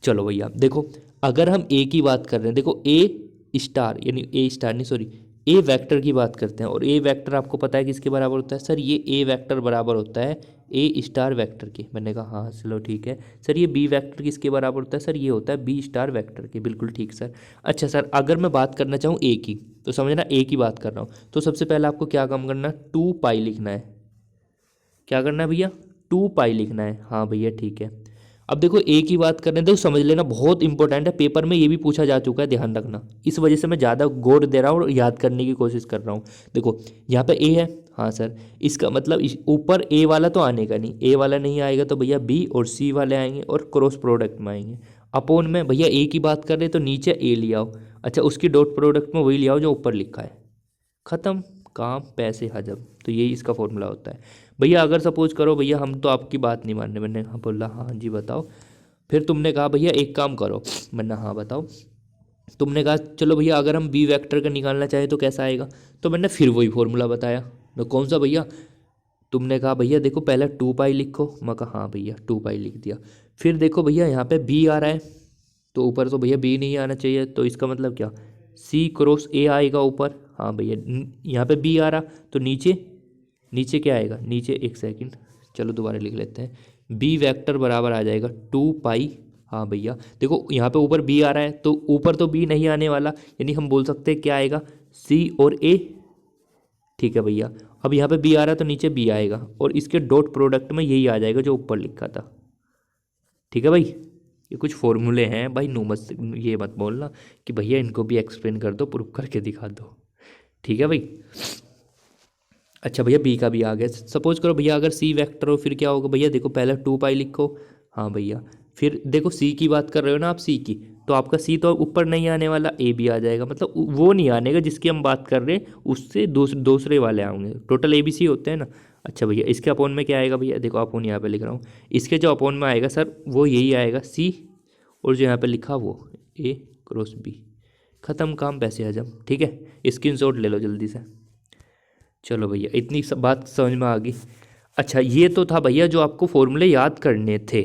चलो भैया देखो, अगर हम ए की बात कर रहे हैं, देखो ए स्टार यानी ए स्टार नहीं सॉरी ए वेक्टर की बात करते हैं, और ए वेक्टर आपको पता है किसके बराबर होता है? सर ये ए वेक्टर बराबर होता है ए स्टार वेक्टर के। मैंने कहा हाँ चलो ठीक है। सर ये बी वेक्टर किसके बराबर होता है? सर ये होता है बी स्टार वेक्टर के। बिल्कुल ठीक सर। अच्छा सर अगर मैं बात करना चाहूँ ए की, तो समझना ए की बात कर रहा हूँ, तो सबसे पहले आपको क्या काम करना है? 2 पाई लिखना है। क्या करना है भैया? 2 पाई लिखना है। हाँ भैया ठीक है। अब देखो ए की बात कर रहे हैं, देखो समझ लेना बहुत इंपॉर्टेंट है, पेपर में ये भी पूछा जा चुका है, ध्यान रखना, इस वजह से मैं ज़्यादा गौर दे रहा हूँ और याद करने की कोशिश कर रहा हूँ। देखो यहाँ पे ए है, हाँ सर इसका मतलब ऊपर ए वाला तो आने का नहीं, ए वाला नहीं आएगा तो भैया बी और सी वाले आएंगे और क्रॉस प्रोडक्ट में आएंगे। अपोन में भैया ए की बात कर रहे तो नीचे ए ले आओ, अच्छा उसकी डॉट प्रोडक्ट में वही ले आओ जो ऊपर लिखा है, ख़त्म काम पैसे हजम। तो यही इसका फॉर्मूला होता है भैया। अगर सपोज करो भैया हम तो आपकी बात नहीं मान रहे, मैंने हाँ बोला हाँ जी बताओ, फिर तुमने कहा भैया एक काम करो, मैंने हाँ बताओ, तुमने कहा चलो भैया अगर हम बी वेक्टर का निकालना चाहें तो कैसा आएगा, तो मैंने फिर वही फॉर्मूला बताया। तो कौन सा भैया? तुमने कहा भैया देखो पहले 2 पाई लिखो, मैं कहा हाँ भैया 2 पाई लिख दिया। फिर देखो भैया यहाँ पे बी आ रहा है, तो ऊपर तो भैया बी नहीं आना चाहिए, तो इसका मतलब क्या, सी क्रॉस ए आएगा ऊपर। हाँ भैया यहाँ पे बी आ रहा, तो नीचे, नीचे क्या आएगा, नीचे एक सेकंड, चलो दोबारा लिख लेते हैं, बी वेक्टर बराबर आ जाएगा 2 पाई। हाँ भैया देखो यहाँ पे ऊपर बी आ रहा है, तो ऊपर तो बी नहीं आने वाला, यानी हम बोल सकते हैं क्या आएगा, सी और ए। ठीक है भैया, अब यहाँ पे बी आ रहा है तो नीचे बी आएगा, और इसके डॉट प्रोडक्ट में यही आ जाएगा जो ऊपर लिखा था। ठीक है भाई, ये कुछ फॉर्मूले हैं भाई, नो मत ये मत बोलना कि भैया इनको भी एक्सप्लेन कर दो, प्रूफ करके दिखा दो। ठीक है भाई। अच्छा भैया बी का भी आ गया, सपोज करो भैया अगर सी वेक्टर हो फिर क्या होगा भैया, देखो पहले 2 पाई लिखो। हाँ भैया, फिर देखो सी की बात कर रहे हो ना आप, सी की, तो आपका सी तो ऊपर नहीं आने वाला, ए भी आ जाएगा, मतलब वो नहीं आने का जिसकी हम बात कर रहे हैं, उससे दूसरे वाले आएंगे, टोटल ए बी सी होते हैं ना। अच्छा भैया इसके अपोन में क्या आएगा भैया, देखो अपोन यहाँ पे लिख रहा हूँ, इसके जो अपोन में आएगा सर वो यही आएगा सी, और जो यहाँ पे लिखा वो ए क्रॉस बी। ख़त्म काम, पैसे हजम। ठीक है, स्क्रीनशॉट ले लो जल्दी से। चलो भैया इतनी सब बात समझ में आ गई। अच्छा ये तो था भैया जो आपको फॉर्मूले याद करने थे।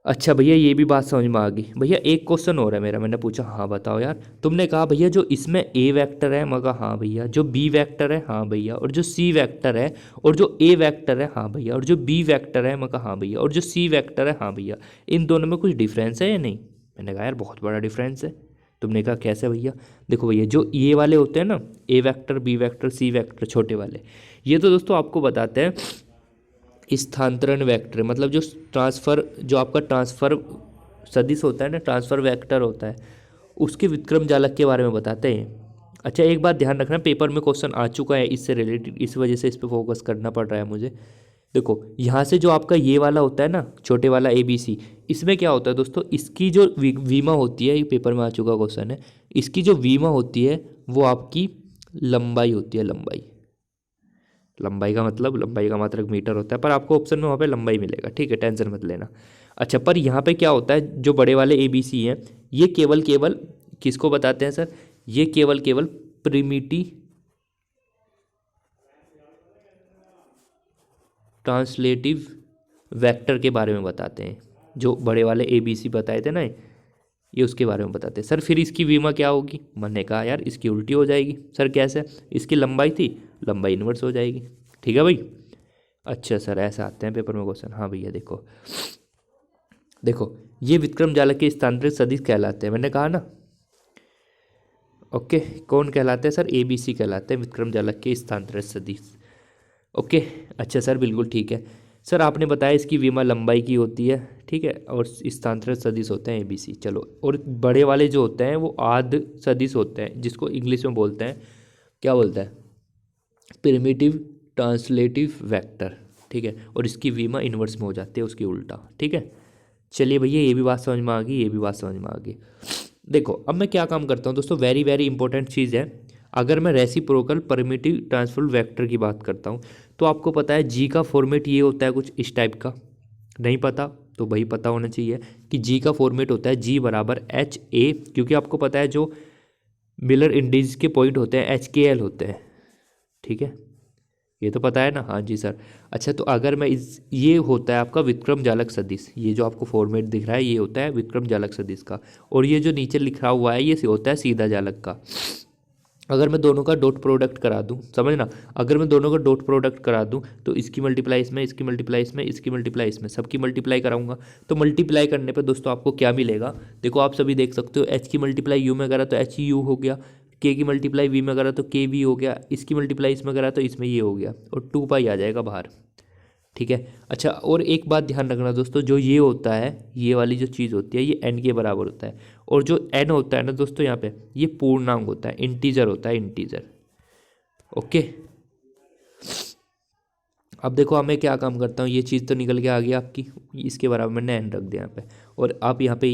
अच्छा भैया ये भी बात समझ में आ गई। भैया एक क्वेश्चन हो रहा है मेरा, मैंने पूछा हाँ बताओ यार, तुमने कहा भैया जो इसमें ए वेक्टर है, मैं कहा हाँ भैया, जो बी वेक्टर है हाँ भैया, और जो सी वेक्टर है, और जो ए वेक्टर है हाँ भैया, और जो बी वेक्टर है, मैं कहा हाँ भैया, और जो सी वेक्टर है हाँ भैया, इन दोनों में कुछ डिफरेंस है या नहीं? मैंने कहा यार बहुत बड़ा डिफरेंस है। तुमने कहा कैसे भैया? देखो भैया जो ये वाले होते हैं ना, A vector B vector C vector छोटे वाले, ये तो दोस्तों आपको बताते हैं स्थानांतरण वेक्टर, मतलब जो ट्रांसफ़र, जो आपका ट्रांसफ़र सदिश होता है ना, ट्रांसफ़र वेक्टर होता है, उसके विक्रम जालक के बारे में बताते हैं। अच्छा एक बात ध्यान रखना, पेपर में क्वेश्चन आ चुका है इससे रिलेटेड, इस वजह से इस पर फोकस करना पड़ रहा है मुझे। देखो यहाँ से जो आपका ये वाला होता है ना, छोटे वाला ए बी सी, इसमें क्या होता है दोस्तों, इसकी जो वीमा होती है, ये पेपर में आ चुका क्वेश्चन है, इसकी जो वीमा होती है वो आपकी लंबाई होती है, लंबाई। लंबाई का मतलब, लंबाई का मात्रक मीटर होता है, पर आपको ऑप्शन में वहाँ पे लंबाई मिलेगा। ठीक है, टेंशन मत लेना। अच्छा पर यहाँ पे क्या होता है, जो बड़े वाले ए बी सी हैं, ये केवल केवल किसको बताते हैं सर, ये केवल केवल प्रिमिटिव ट्रांसलेटिव वेक्टर के बारे में बताते हैं। जो बड़े वाले ए बी सी बताए थे ना, ये उसके बारे में बताते हैं। सर फिर इसकी विमा क्या होगी? मैंने कहा यार इसकी उल्टी हो जाएगी। सर कैसे? इसकी लंबाई थी, लंबाई इन्वर्स हो जाएगी। ठीक है भाई। अच्छा सर ऐसा आते हैं पेपर में क्वेश्चन। हाँ भैया देखो, देखो ये विक्रम जालक के स्थानांतरित सदिश कहलाते हैं, मैंने कहा ना। ओके, कौन कहलाते हैं सर? ए बी सी कहलाते हैं विक्रम जालक के स्थानांतरित सदिश। ओके, अच्छा सर बिल्कुल ठीक है। सर आपने बताया इसकी विमा लंबाई की होती है, ठीक है, और स्थानांतरित सदिश होते हैं ए बी सी। चलो, और बड़े वाले जो होते हैं वो आद सदिश होते हैं, जिसको इंग्लिश में बोलते हैं, क्या बोलते हैं, प्रिमिटिव ट्रांसलेटिव वेक्टर। ठीक है, और इसकी विमा इन्वर्स में हो जाती है, उसकी उल्टा। ठीक है, चलिए भैया ये भी बात समझ में आ गई, ये भी बात समझ में आ गई। देखो अब मैं क्या काम करता हूँ दोस्तों, वेरी वेरी इंपॉर्टेंट चीज़ है। अगर मैं रेसिप्रोकल परमिटिव ट्रांसफर वेक्टर की बात करता हूँ, तो आपको पता है जी का फॉर्मेट ये होता है कुछ इस टाइप का। नहीं पता तो भाई पता होना चाहिए कि जी का फॉर्मेट होता है जी बराबर एच ए, क्योंकि आपको पता है जो मिलर इंडिज के पॉइंट होते हैं एच के एल होते हैं। ठीक है, ये तो पता है ना? हाँ जी सर। अच्छा तो अगर मैं इस, ये होता है आपका विक्रम जालक सदिश, ये जो आपको फॉर्मेट दिख रहा है ये होता है विक्रम जालक सदिश का, और ये जो नीचे लिखा हुआ है ये होता है सीधा जालक का। अगर मैं दोनों का डॉट प्रोडक्ट करा दूं, समझना, अगर मैं दोनों का डॉट प्रोडक्ट करा दूं तो इसकी मल्टीप्लाई इसमें, इसकी मल्टीप्लाई इसमें, इसकी मल्टीप्लाई इसमें, सबकी मल्टीप्लाई कराऊंगा, तो मल्टीप्लाई करने पे दोस्तों आपको क्या मिलेगा? देखो आप सभी देख सकते हो, एच की मल्टीप्लाई यू में करा तो एच यू हो गया, के की मल्टीप्लाई वी में करा तो के वी हो गया, इसकी मल्टीप्लाई इसमें करा तो इसमें ये हो गया, और 2 पाई आ जाएगा बाहर। ठीक है। अच्छा और एक बात ध्यान रखना दोस्तों, जो ये होता है, ये वाली जो चीज़ होती है ये एन के बराबर होता है, और जो एन होता है ना दोस्तों यहाँ पे, ये पूर्णांक होता है, इंटीजर होता है, इंटीजर। ओके, अब देखो अब मैं क्या काम करता हूँ, ये चीज़ तो निकल के आ गई आपकी, इसके बराबर मैंने एन रख दिया यहाँ पे, और आप यहाँ पे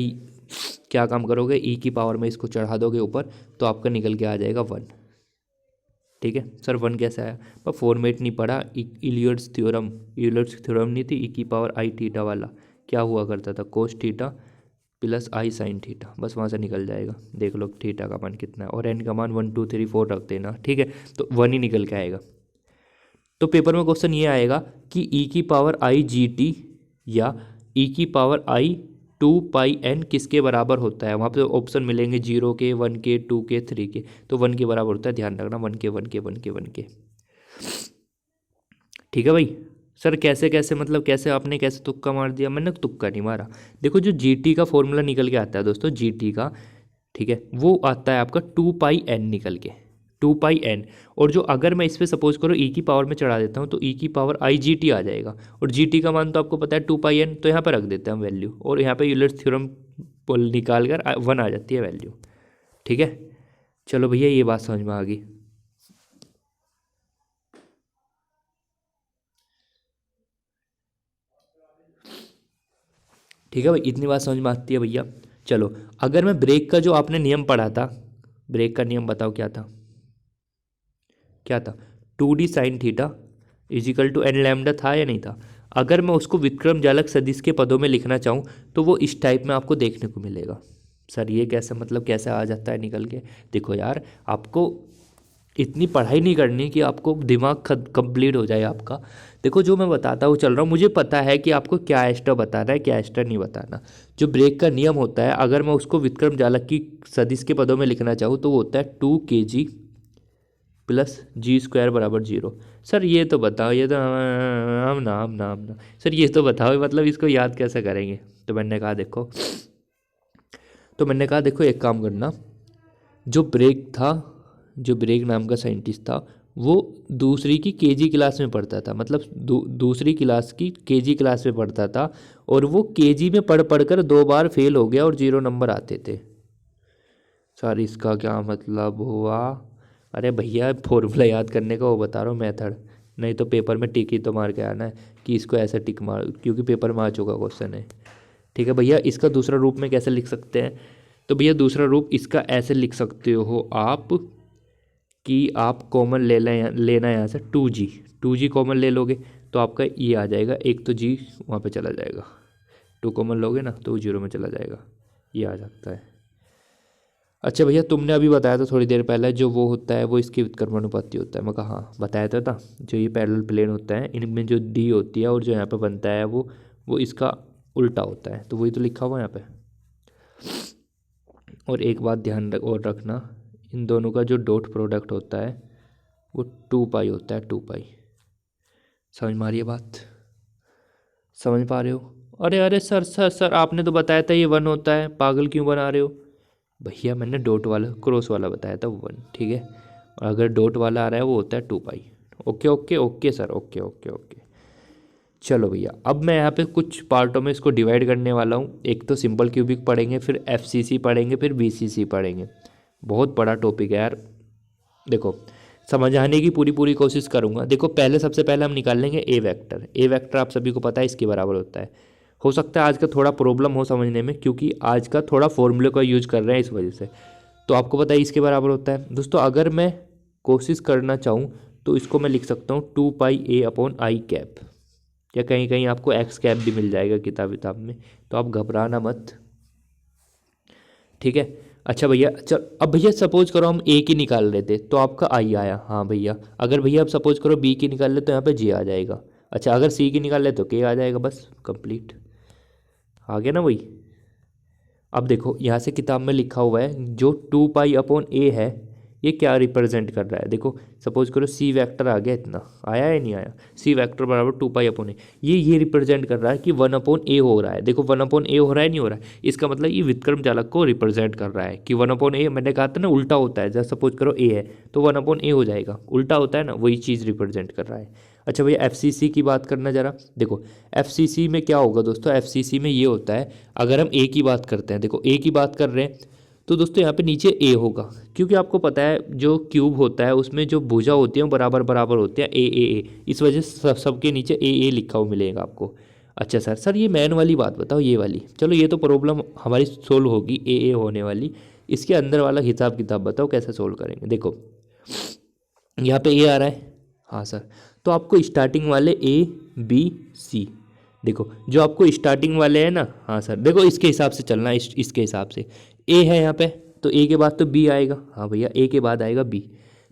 क्या काम करोगे, ई की पावर में इसको चढ़ा दोगे ऊपर, तो आपका निकल के आ जाएगा 1। ठीक है सर, 1 कैसे आया? पर फॉर्मेट नहीं पढ़ा, इलियट्स थ्योरम, इलियट्स थ्योरम नहीं थी, ई की पावर आई थीटा वाला, क्या हुआ करता था, कोस थीटा प्लस आई साइन थीटा, बस वहाँ से निकल जाएगा। देख लो थीटा का मान कितना है, और एन का मान 1 2 3 4 रख देना। ठीक है, तो 1 ही निकल के आएगा। तो पेपर में क्वेश्चन ये आएगा कि ई की पावर आई जी टी या ई की पावर आई 2 पाई एन किसके बराबर होता है। वहाँ पे ऑप्शन मिलेंगे 0 के, 1 के, 2 के, 3 के। तो 1 के बराबर होता है, ध्यान रखना, 1 के, 1 के, 1 के, 1 के। ठीक है भाई। सर कैसे कैसे, मतलब कैसे आपने कैसे तुक्का मार दिया? मैंने तुक्का नहीं मारा। देखो जो जीटी का फॉर्मूला निकल के आता है दोस्तों, जीटी का, ठीक है, वो आता है आपका 2 पाई एन निकल के, 2 पाई एन। और जो अगर मैं इस पर सपोज करो ई की पावर में चढ़ा देता हूँ तो ई की पावर आई जी टी आ जाएगा। और जी टी का मान तो आपको पता है 2 पाई एन, तो यहाँ पर रख देते हैं हम वैल्यू, और यहाँ पे यूलर्स थ्योरम निकाल कर 1 आ जाती है वैल्यू। ठीक है, चलो भैया ये बात समझ में आ गई। ठीक है भाई, इतनी बात समझ में आती है भैया। चलो, अगर मैं ब्रेक का जो आपने नियम पढ़ा था, ब्रेक का नियम बताओ क्या था? क्या था? 2d sin theta equal to n lambda था या नहीं था? अगर मैं उसको विक्रम जालक सदिश के पदों में लिखना चाहूँ तो वो इस टाइप में आपको देखने को मिलेगा। सर ये कैसे, मतलब कैसे आ जाता है निकल के? देखो यार, आपको इतनी पढ़ाई नहीं करनी कि आपको दिमाग कंप्लीट हो जाए आपका। देखो जो मैं बताता हूँ चल रहा हूँ, मुझे पता है कि आपको क्या एक्स्ट्रा बताना है, क्या एक्स्ट्रा नहीं बताना। जो ब्रेक का नियम होता है, अगर मैं उसको विक्रम जालक की सदिश के पदों में लिखना चाहूँ तो वो होता है 2 kg प्लस g² बराबर 0। सर ये तो बताओ, ये तो हम ना सर ये तो बताओ, मतलब इसको याद कैसे करेंगे? तो मैंने कहा देखो, एक काम करना, जो ब्रेक था, जो ब्रेक नाम का साइंटिस्ट था, वो दूसरी की केजी क्लास में पढ़ता था, मतलब दूसरी क्लास की केजी क्लास में पढ़ता था, और वो केजी में पढ़ पढ़ कर 2 बार फेल हो गया और 0 नंबर आते थे। सर इसका क्या मतलब हुआ? अरे भैया फॉर्मूला याद करने का वो बता रहा हूँ, मेथड। नहीं तो पेपर में टिक ही तो मार के आना है कि इसको ऐसे टिक मार, क्योंकि पेपर में आ चुका क्वेश्चन है। ठीक है भैया, इसका दूसरा रूप में कैसे लिख सकते हैं? तो भैया दूसरा रूप इसका ऐसे लिख सकते हो आप कि आप कॉमन लेना यहाँ से 2g, 2g कॉमन ले लोगे तो आपका ये आ जाएगा, एक तो g वहाँ पे चला जाएगा, 2 कॉमन लोगे ना तो 0 में चला जाएगा, ये आ जाता है। अच्छा भैया तुमने अभी बताया था थोड़ी देर पहले, जो वो होता है वो इसकी व्युत्क्रमानुपाती होता है। मैं कहा हाँ बताया था जो ये पैरेलल प्लेन होता है इनमें जो डी होती है और जो यहाँ पे बनता है वो इसका उल्टा होता है, तो वही तो लिखा हुआ है यहाँ पे। और एक बात ध्यान और रखना, इन दोनों का जो डॉट प्रोडक्ट होता है वो 2 पाई होता है, 2 पाई। समझ में आ रही है बात? समझ पा रहे हो? अरे अरे सर सर सर आपने तो बताया था ये 1 होता है, पागल क्यों बना रहे हो? भैया मैंने डॉट वाला क्रॉस वाला बताया था 1, ठीक है, और अगर डॉट वाला आ रहा है वो होता है 2 pi. Okay okay okay sir, okay okay okay. चलो भैया, अब मैं यहाँ पे कुछ पार्टों में इसको डिवाइड करने वाला हूँ। एक तो सिंपल क्यूबिक पढ़ेंगे, फिर एफसीसी पढ़ेंगे, फिर बीसीसी पढ़ेंगे। बहुत बड़ा टॉपिक है यार। देखो समझाने की पूरी पूरी कोशिश करूँगा। देखो पहले, सबसे पहले हम निकाल लेंगे ए वेक्टर। ए वेक्टर आप सभी को पता है इसके बराबर होता है। हो सकता है आज का थोड़ा प्रॉब्लम हो समझने में, क्योंकि आज का थोड़ा फॉर्मूले का यूज कर रहे हैं इस वजह से। तो आपको पता है इसके बराबर होता है दोस्तों। अगर मैं कोशिश करना चाहूँ तो इसको मैं लिख सकता हूँ 2 पाई a/i कैप, या कहीं कहीं आपको एक्स कैप भी मिल जाएगा किताब में, तो आप घबराना मत। ठीक है। अच्छा भैया चल, अब भैया सपोज करो हम ए की निकाल रहे थे तो आपका आई आया, हाँ भैया। अगर भैया अब सपोज करो बी की निकाल ले तो यहाँ पे जे आ जाएगा। अच्छा अगर सी की निकाल ले तो के आ जाएगा, बस कंप्लीट। आ गया ना वही। अब देखो यहाँ से किताब में लिखा हुआ है जो 2 पाई/a है ये क्या रिप्रेजेंट कर रहा है। देखो सपोज करो सी वेक्टर आ गया, इतना आया है नहीं आया, सी वेक्टर बराबर 2 पाई/a, ये रिप्रेजेंट कर रहा है कि 1/a हो रहा है। देखो 1/a हो रहा है, नहीं हो रहा है, इसका मतलब ये व्युत्क्रम जालक को रिप्रेजेंट कर रहा है कि 1/a। मैंने कहा था ना उल्टा होता है, जैसे सपोज करो ए है तो 1/a हो जाएगा, उल्टा होता है ना, वही चीज़ रिप्रेजेंट कर रहा है। अच्छा भैया एफसीसी की बात करना जरा। देखो एफसीसी में क्या होगा दोस्तों, एफसीसी में ये होता है, अगर हम ए की बात करते हैं, देखो ए की बात कर रहे हैं तो दोस्तों यहाँ पे नीचे ए होगा, क्योंकि आपको पता है जो क्यूब होता है उसमें जो भुजा होती है वो बराबर बराबर होते हैं, ए, इस वजह से सबके नीचे ए लिखा हुआ मिलेगा आपको। अच्छा सर, सर ये मैन वाली बात बताओ, ये वाली, चलो ये तो प्रॉब्लम हमारी सोल्व होगी ए होने वाली। इसके अंदर वाला हिसाब किताब बताओ कैसे सोल्व करेंगे। देखो यहाँ पे ए आ रहा है, हाँ सर, तो आपको स्टार्टिंग वाले ए बी सी, देखो जो आपको स्टार्टिंग वाले हैं ना, हाँ सर देखो इसके हिसाब से चलना, इसके हिसाब से ए है यहाँ पे तो ए के बाद तो बी आएगा, हाँ भैया ए के बाद आएगा बी।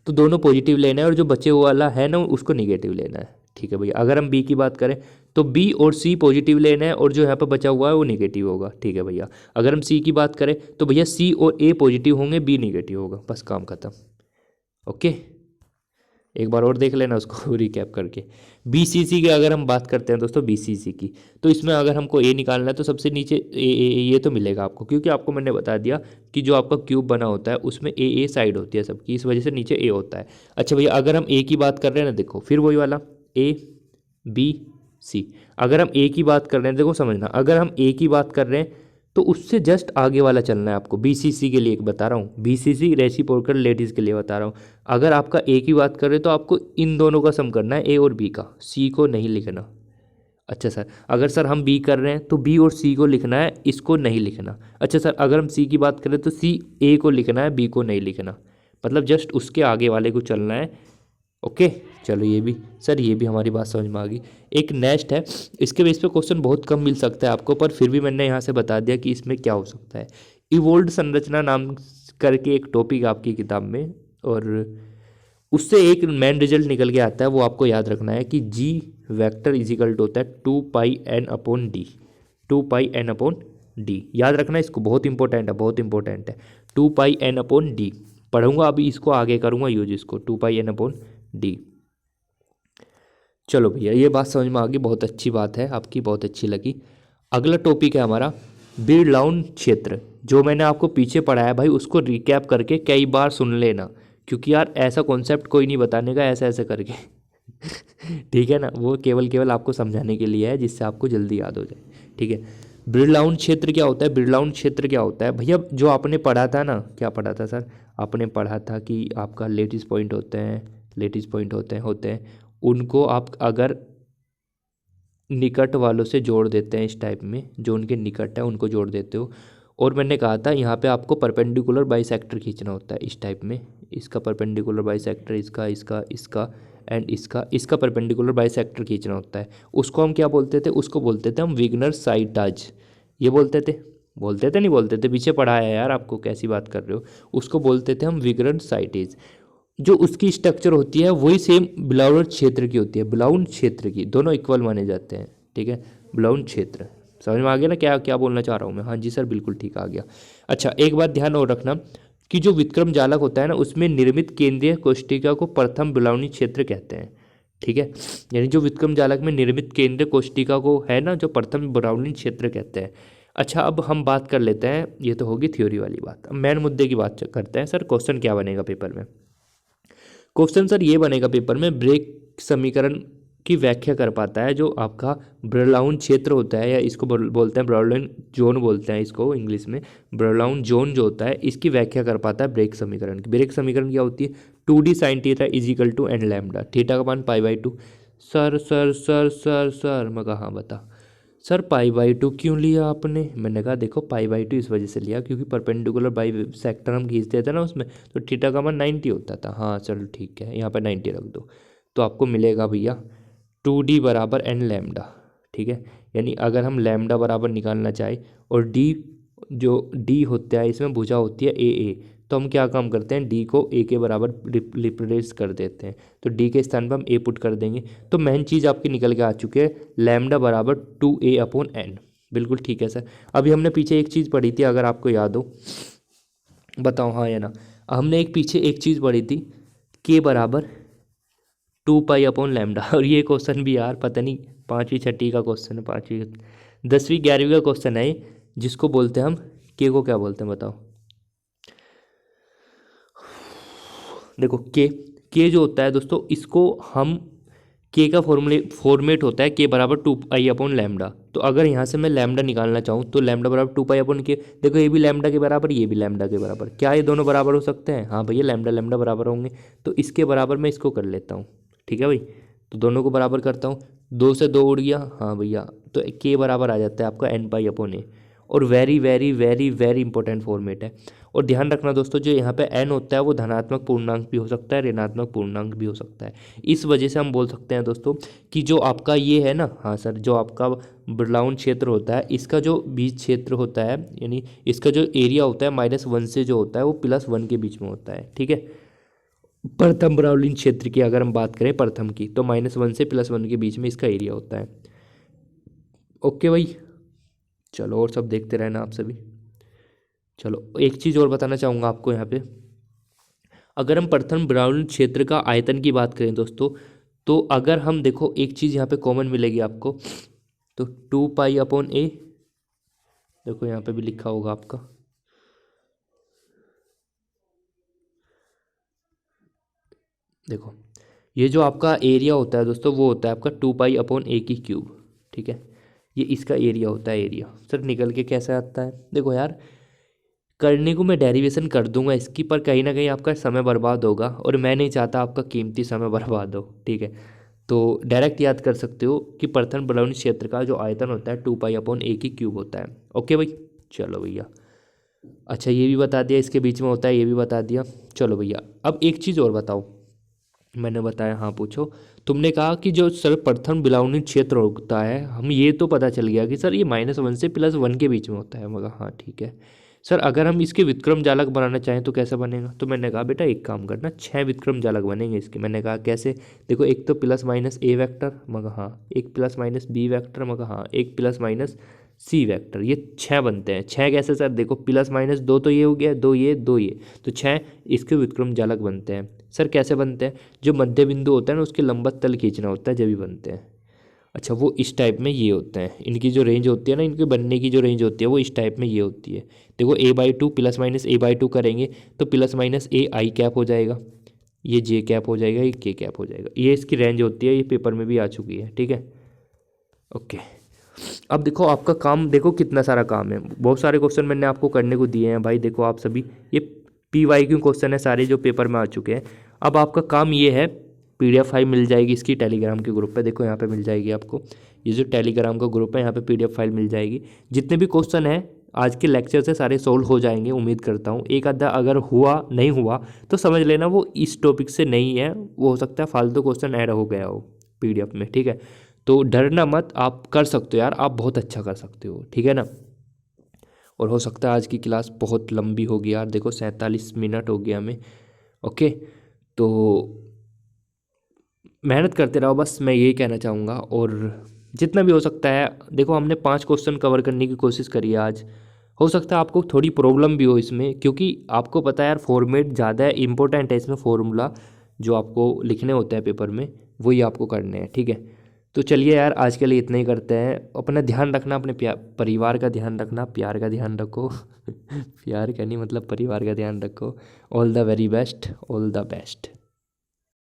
तो दोनों पॉजिटिव लेना है और जो बचे हुआ वाला है ना उसको निगेटिव लेना है। ठीक है भैया। अगर हम बी की बात करें तो बी और सी पॉजिटिव लेना है और जो यहाँ पर बचा हुआ है वो निगेटिव होगा। ठीक है भैया। अगर हम सी की बात करें तो भैया सी और ए पॉजिटिव होंगे, बी निगेटिव होगा, बस काम खत्म। ओके, एक बार और देख लेना उसको रिकैप करके। बीसीसी की अगर हम बात करते हैं दोस्तों, बीसीसी की, तो इसमें अगर हमको ए निकालना है तो सबसे नीचे ये तो मिलेगा आपको, क्योंकि आपको मैंने बता दिया कि जो आपका क्यूब बना होता है उसमें ए साइड होती है सबकी, इस वजह से नीचे ए होता है। अच्छा भैया, अगर हम ए की बात कर रहे हैं ना, देखो फिर वही वाला ए बी सी। अगर हम ए की बात कर रहे हैं, देखो समझना, अगर हम ए की बात कर रहे हैं तो उससे जस्ट आगे वाला चलना है आपको। बीसीसी के लिए बता रहा हूँ, बीसीसी रेसिप्रोकल लेटिस के लिए बता रहा हूँ। अगर आपका ए की बात करें तो आपको इन दोनों का सम करना है, ए और बी का, सी को नहीं लिखना। अच्छा सर, अगर सर हम बी कर रहे हैं तो बी और सी को लिखना है, इसको नहीं लिखना। अच्छा सर, अगर हम सी की बात करें तो सी ए को लिखना है, बी को नहीं लिखना, मतलब जस्ट उसके आगे वाले को चलना है। ओके, चलो ये भी सर, ये भी हमारी बात समझ में आ गई। एक नेक्स्ट है, इसके बेस पे क्वेश्चन बहुत कम मिल सकता है आपको, पर फिर भी मैंने यहाँ से बता दिया कि इसमें क्या हो सकता है। इवोल्ड संरचना नाम करके एक टॉपिक आपकी किताब में, और उससे एक मेन रिजल्ट निकल के आता है, वो आपको याद रखना है कि जी वेक्टर इजिकल्ट होता है 2πn/d, 2πn/d। याद रखना इसको, बहुत इंपॉर्टेंट है, बहुत इंपॉर्टेंट है। 2πn/d पढ़ूंगा अभी, इसको आगे करूंगा यूज, इसको 2πn/d। चलो भैया, ये बात समझ में आ गई, बहुत अच्छी बात है आपकी, बहुत अच्छी लगी। अगला टॉपिक है हमारा बिरलाउन क्षेत्र। जो मैंने आपको पीछे पढ़ाया भाई, उसको रिकैप करके कई बार सुन लेना, क्योंकि यार ऐसा कॉन्सेप्ट कोई नहीं बताने का ऐसा ऐसा करके ठीक है ना, वो केवल केवल आपको समझाने के लिए है, जिससे आपको जल्दी याद हो जाए। ठीक है, बिरलाउन क्षेत्र क्या होता है? बिरलाउन क्षेत्र क्या होता है भैया? जो आपने पढ़ा था ना, क्या पढ़ा था सर? आपने पढ़ा था कि आपका लेटिस पॉइंट होते हैं, लेटिस पॉइंट होते हैं उनको आप अगर निकट वालों से जोड़ देते हैं, इस टाइप में जो उनके निकट है उनको जोड़ देते हो। और मैंने कहा था यहाँ पे आपको परपेंडिकुलर बाइसेक्टर खींचना होता है, इस टाइप में, इसका परपेंडिकुलर बाइसेक्टर, इसका इसका इसका एंड इसका परपेंडिकुलर बाइसेक्टर खींचना होता है। उसको हम क्या बोलते थे? उसको बोलते थे हम विग्नर साइटाज। ये बोलते थे, नहीं बोलते थे? पीछे पढ़ाया है यार आपको, कैसी बात कर रहे हो। उसको बोलते थे हम विग्नर साइटेज। जो उसकी स्ट्रक्चर होती है वही सेम ब्लाउन क्षेत्र की होती है, ब्लाउन क्षेत्र की, दोनों इक्वल माने जाते हैं। ठीक है, ब्लाउन क्षेत्र, समझ में आ गया ना क्या क्या बोलना चाह रहा हूँ मैं? हाँ जी सर, बिल्कुल ठीक आ गया। अच्छा, एक बात ध्यान और रखना कि जो विक्रम जालक होता है ना, उसमें निर्मित केंद्रीय कोष्टिका को प्रथम ब्लाउनी क्षेत्र कहते हैं। ठीक है, यानी जो विक्रम जालक में निर्मित केंद्रीय कोष्टिका को है ना, जो प्रथम ब्लाउनी क्षेत्र कहते हैं। अच्छा, अब हम बात कर लेते हैं, ये तो होगी थ्योरी वाली बात, अब मेन मुद्दे की बात करते हैं। सर क्वेश्चन क्या बनेगा पेपर में? क्वेश्चन सर ये बनेगा पेपर में, ब्रेक समीकरण की व्याख्या कर पाता है जो आपका ब्रलाउन क्षेत्र होता है, या इसको बोलते हैं ब्रलाउन जोन बोलते हैं इसको इंग्लिश में। ब्रलाउन जोन जो होता है, इसकी व्याख्या कर पाता है ब्रेक समीकरण की। ब्रेक समीकरण क्या होती है? 2d sine theta equal to n lambda, theta का मान π/2। Sir sir sir sir sir मैं कहा, हाँ बता सर, π/2 क्यों लिया आपने? मैंने कहा देखो, π/2 इस वजह से लिया क्योंकि परपेंडिकुलर बाई सेक्टर हम खींचते थे ना उसमें, तो थीटा का मान 90 होता था। हाँ चलो ठीक है, यहाँ पर 90 रख दो, तो आपको मिलेगा भैया 2d बराबर n लैम्डा। ठीक है, यानी अगर हम लैम्डा बराबर निकालना चाहें, और d जो d होता है इसमें भुजा होती है a, तो हम क्या काम करते हैं, d को a के बराबर रिप्लेस कर देते हैं, तो d के स्थान पर हम a पुट कर देंगे। तो मेन चीज़ आपकी निकल के आ चुकी है, लैम्डा बराबर 2a/n। बिल्कुल ठीक है सर। अभी हमने पीछे एक चीज़ पढ़ी थी, अगर आपको याद हो बताओ हाँ या ना। हमने एक पीछे एक चीज़ पढ़ी थी, k बराबर 2π/λ। और ये क्वेश्चन भी यार पता नहीं 5वीं 6वीं का क्वेश्चन है, 5वीं 10वीं 11वीं का क्वेश्चन है, जिसको बोलते हैं हम के को क्या बोलते हैं बताओ? देखो के जो होता है दोस्तों, इसको हम के का फॉर्मेट होता है के बराबर 2π/λ। तो अगर यहाँ से मैं लैम्डा निकालना चाहूँ तो लैम्डा बराबर 2π/k। देखो ये भी लैम्डा के बराबर, ये भी लैम्डा के बराबर, क्या ये दोनों बराबर हो सकते हैं? हाँ भैया, लैम्डा लैम्डा बराबर होंगे, तो इसके बराबर मैं इसको कर लेता हूँ। ठीक है भाई, तो दोनों को बराबर करता हूँ, 2 से 2 उड़ गया, हाँ भैया, तो के बराबर आ जाता है आपका n π/a। और very very very very important format है। और ध्यान रखना दोस्तों, जो यहाँ पे n होता है वो धनात्मक पूर्णांक भी हो सकता है, ऋणात्मक पूर्णांक भी हो सकता है। इस वजह से हम बोल सकते हैं दोस्तों कि जो आपका ये है ना, हाँ सर, जो आपका ब्रलाउन क्षेत्र होता है, इसका जो बीज क्षेत्र होता है, यानी इसका जो एरिया होता है -1 से जो होता है वो +1 के बीच में होता है। ठीक है, प्रथम ब्राउलिन क्षेत्र की अगर हम बात करें प्रथम की, तो -1 से +1 के बीच में इसका एरिया होता है। ओके भाई, चलो और सब देखते रहना आप सभी। चलो एक चीज़ और बताना चाहूँगा आपको यहाँ पे, अगर हम प्रथम ब्राउन क्षेत्र का आयतन की बात करें दोस्तों, तो अगर हम देखो एक चीज़ यहाँ पे कॉमन मिलेगी आपको, तो 2 पाई/a, देखो यहाँ पे भी लिखा होगा आपका, देखो ये जो आपका एरिया होता है दोस्तों, वो होता है आपका 2 पाई/a³ ठीक है। ये इसका एरिया होता है। एरिया सर निकल के कैसे आता है, देखो यार करने को मैं डेरिवेशन कर दूंगा इसकी, पर कहीं ना कहीं आपका समय बर्बाद होगा और मैं नहीं चाहता आपका कीमती समय बर्बाद हो, ठीक है। तो डायरेक्ट याद कर सकते हो कि प्रथम ब्राउन क्षेत्र का जो आयतन होता है 2 पाई/a³ होता है। ओके भाई, चलो भैया, अच्छा ये भी बता दिया इसके बीच में होता है, ये भी बता दिया। चलो भैया अब एक चीज़ और बताओ, मैंने बताया हाँ पूछो। तुमने कहा कि जो सर प्रथम बिलाउनी क्षेत्र होता है, हम ये तो पता चल गया कि सर ये -1 से +1 के बीच में होता है। मगर हाँ ठीक है सर, अगर हम इसके विक्रम जालक बनाना चाहें तो कैसे बनेगा, तो मैंने कहा बेटा एक काम करना, 6 विक्रम जालक बनेंगे इसके। मैंने कहा कैसे, देखो एक तो +-a वेक्टर, मगर हाँ एक +-b वेक्टर, मगर हाँ एक +-c वेक्टर, ये 6 बनते हैं। 6 कैसे सर, देखो +-2 तो ये हो गया, 2 ये 2 ये, तो 6 इसके विक्रम जालक बनते हैं। सर कैसे बनते हैं, जो मध्य बिंदु होता है ना उसके लंबवत तल खींचना होता है जब भी बनते हैं। अच्छा वो इस टाइप में ये होते हैं, इनकी जो रेंज होती है ना, इनके बनने की जो रेंज होती है वो इस टाइप में ये होती है। देखो a/2 +-a/2 करेंगे तो +-a(i) हो जाएगा, ये j हो जाएगा, ये k हो जाएगा, ये इसकी रेंज होती है। ये पेपर में भी आ चुकी है, ठीक है। ओके, अब देखो आपका काम, देखो कितना सारा काम है, बहुत सारे क्वेश्चन मैंने आपको करने को दिए हैं भाई। देखो आप सभी ये PYQ क्वेश्चन है सारे जो पेपर में आ चुके हैं। अब आपका काम ये है, PDF फाइल मिल जाएगी इसकी टेलीग्राम के ग्रुप पे, देखो यहाँ पे मिल जाएगी आपको। ये जो टेलीग्राम का ग्रुप है यहाँ पे PDF फाइल मिल जाएगी। जितने भी क्वेश्चन हैं आज के लेक्चर से सारे सोल्व हो जाएंगे, उम्मीद करता हूँ। एक आधा अगर हुआ नहीं हुआ तो समझ लेना वो इस टॉपिक से नहीं है, वो हो सकता है फालतू क्वेश्चन ऐड हो गया हो PDF में, ठीक है। तो डरना मत, आप कर सकते हो यार, आप बहुत अच्छा कर सकते हो, ठीक है ना। और हो सकता है आज की क्लास बहुत लंबी होगी यार, देखो 47 मिनट हो गया हमें। ओके, तो मेहनत करते रहो, बस मैं यही कहना चाहूँगा। और जितना भी हो सकता है, देखो हमने 5 क्वेश्चन कवर करने की कोशिश करी है आज। हो सकता है आपको थोड़ी प्रॉब्लम भी हो इसमें, क्योंकि आपको पता है यार फॉर्मेट ज़्यादा इंपॉर्टेंट है इसमें, फॉर्मूला जो आपको लिखने होते हैं पेपर में वही आपको करने हैं, ठीक है। तो चलिए यार आज के लिए इतना ही करते हैं। अपना ध्यान रखना, अपने परिवार का ध्यान रखना, प्यार का ध्यान रखो प्यार का नहीं मतलब परिवार का ध्यान रखो। All the very best, all the best.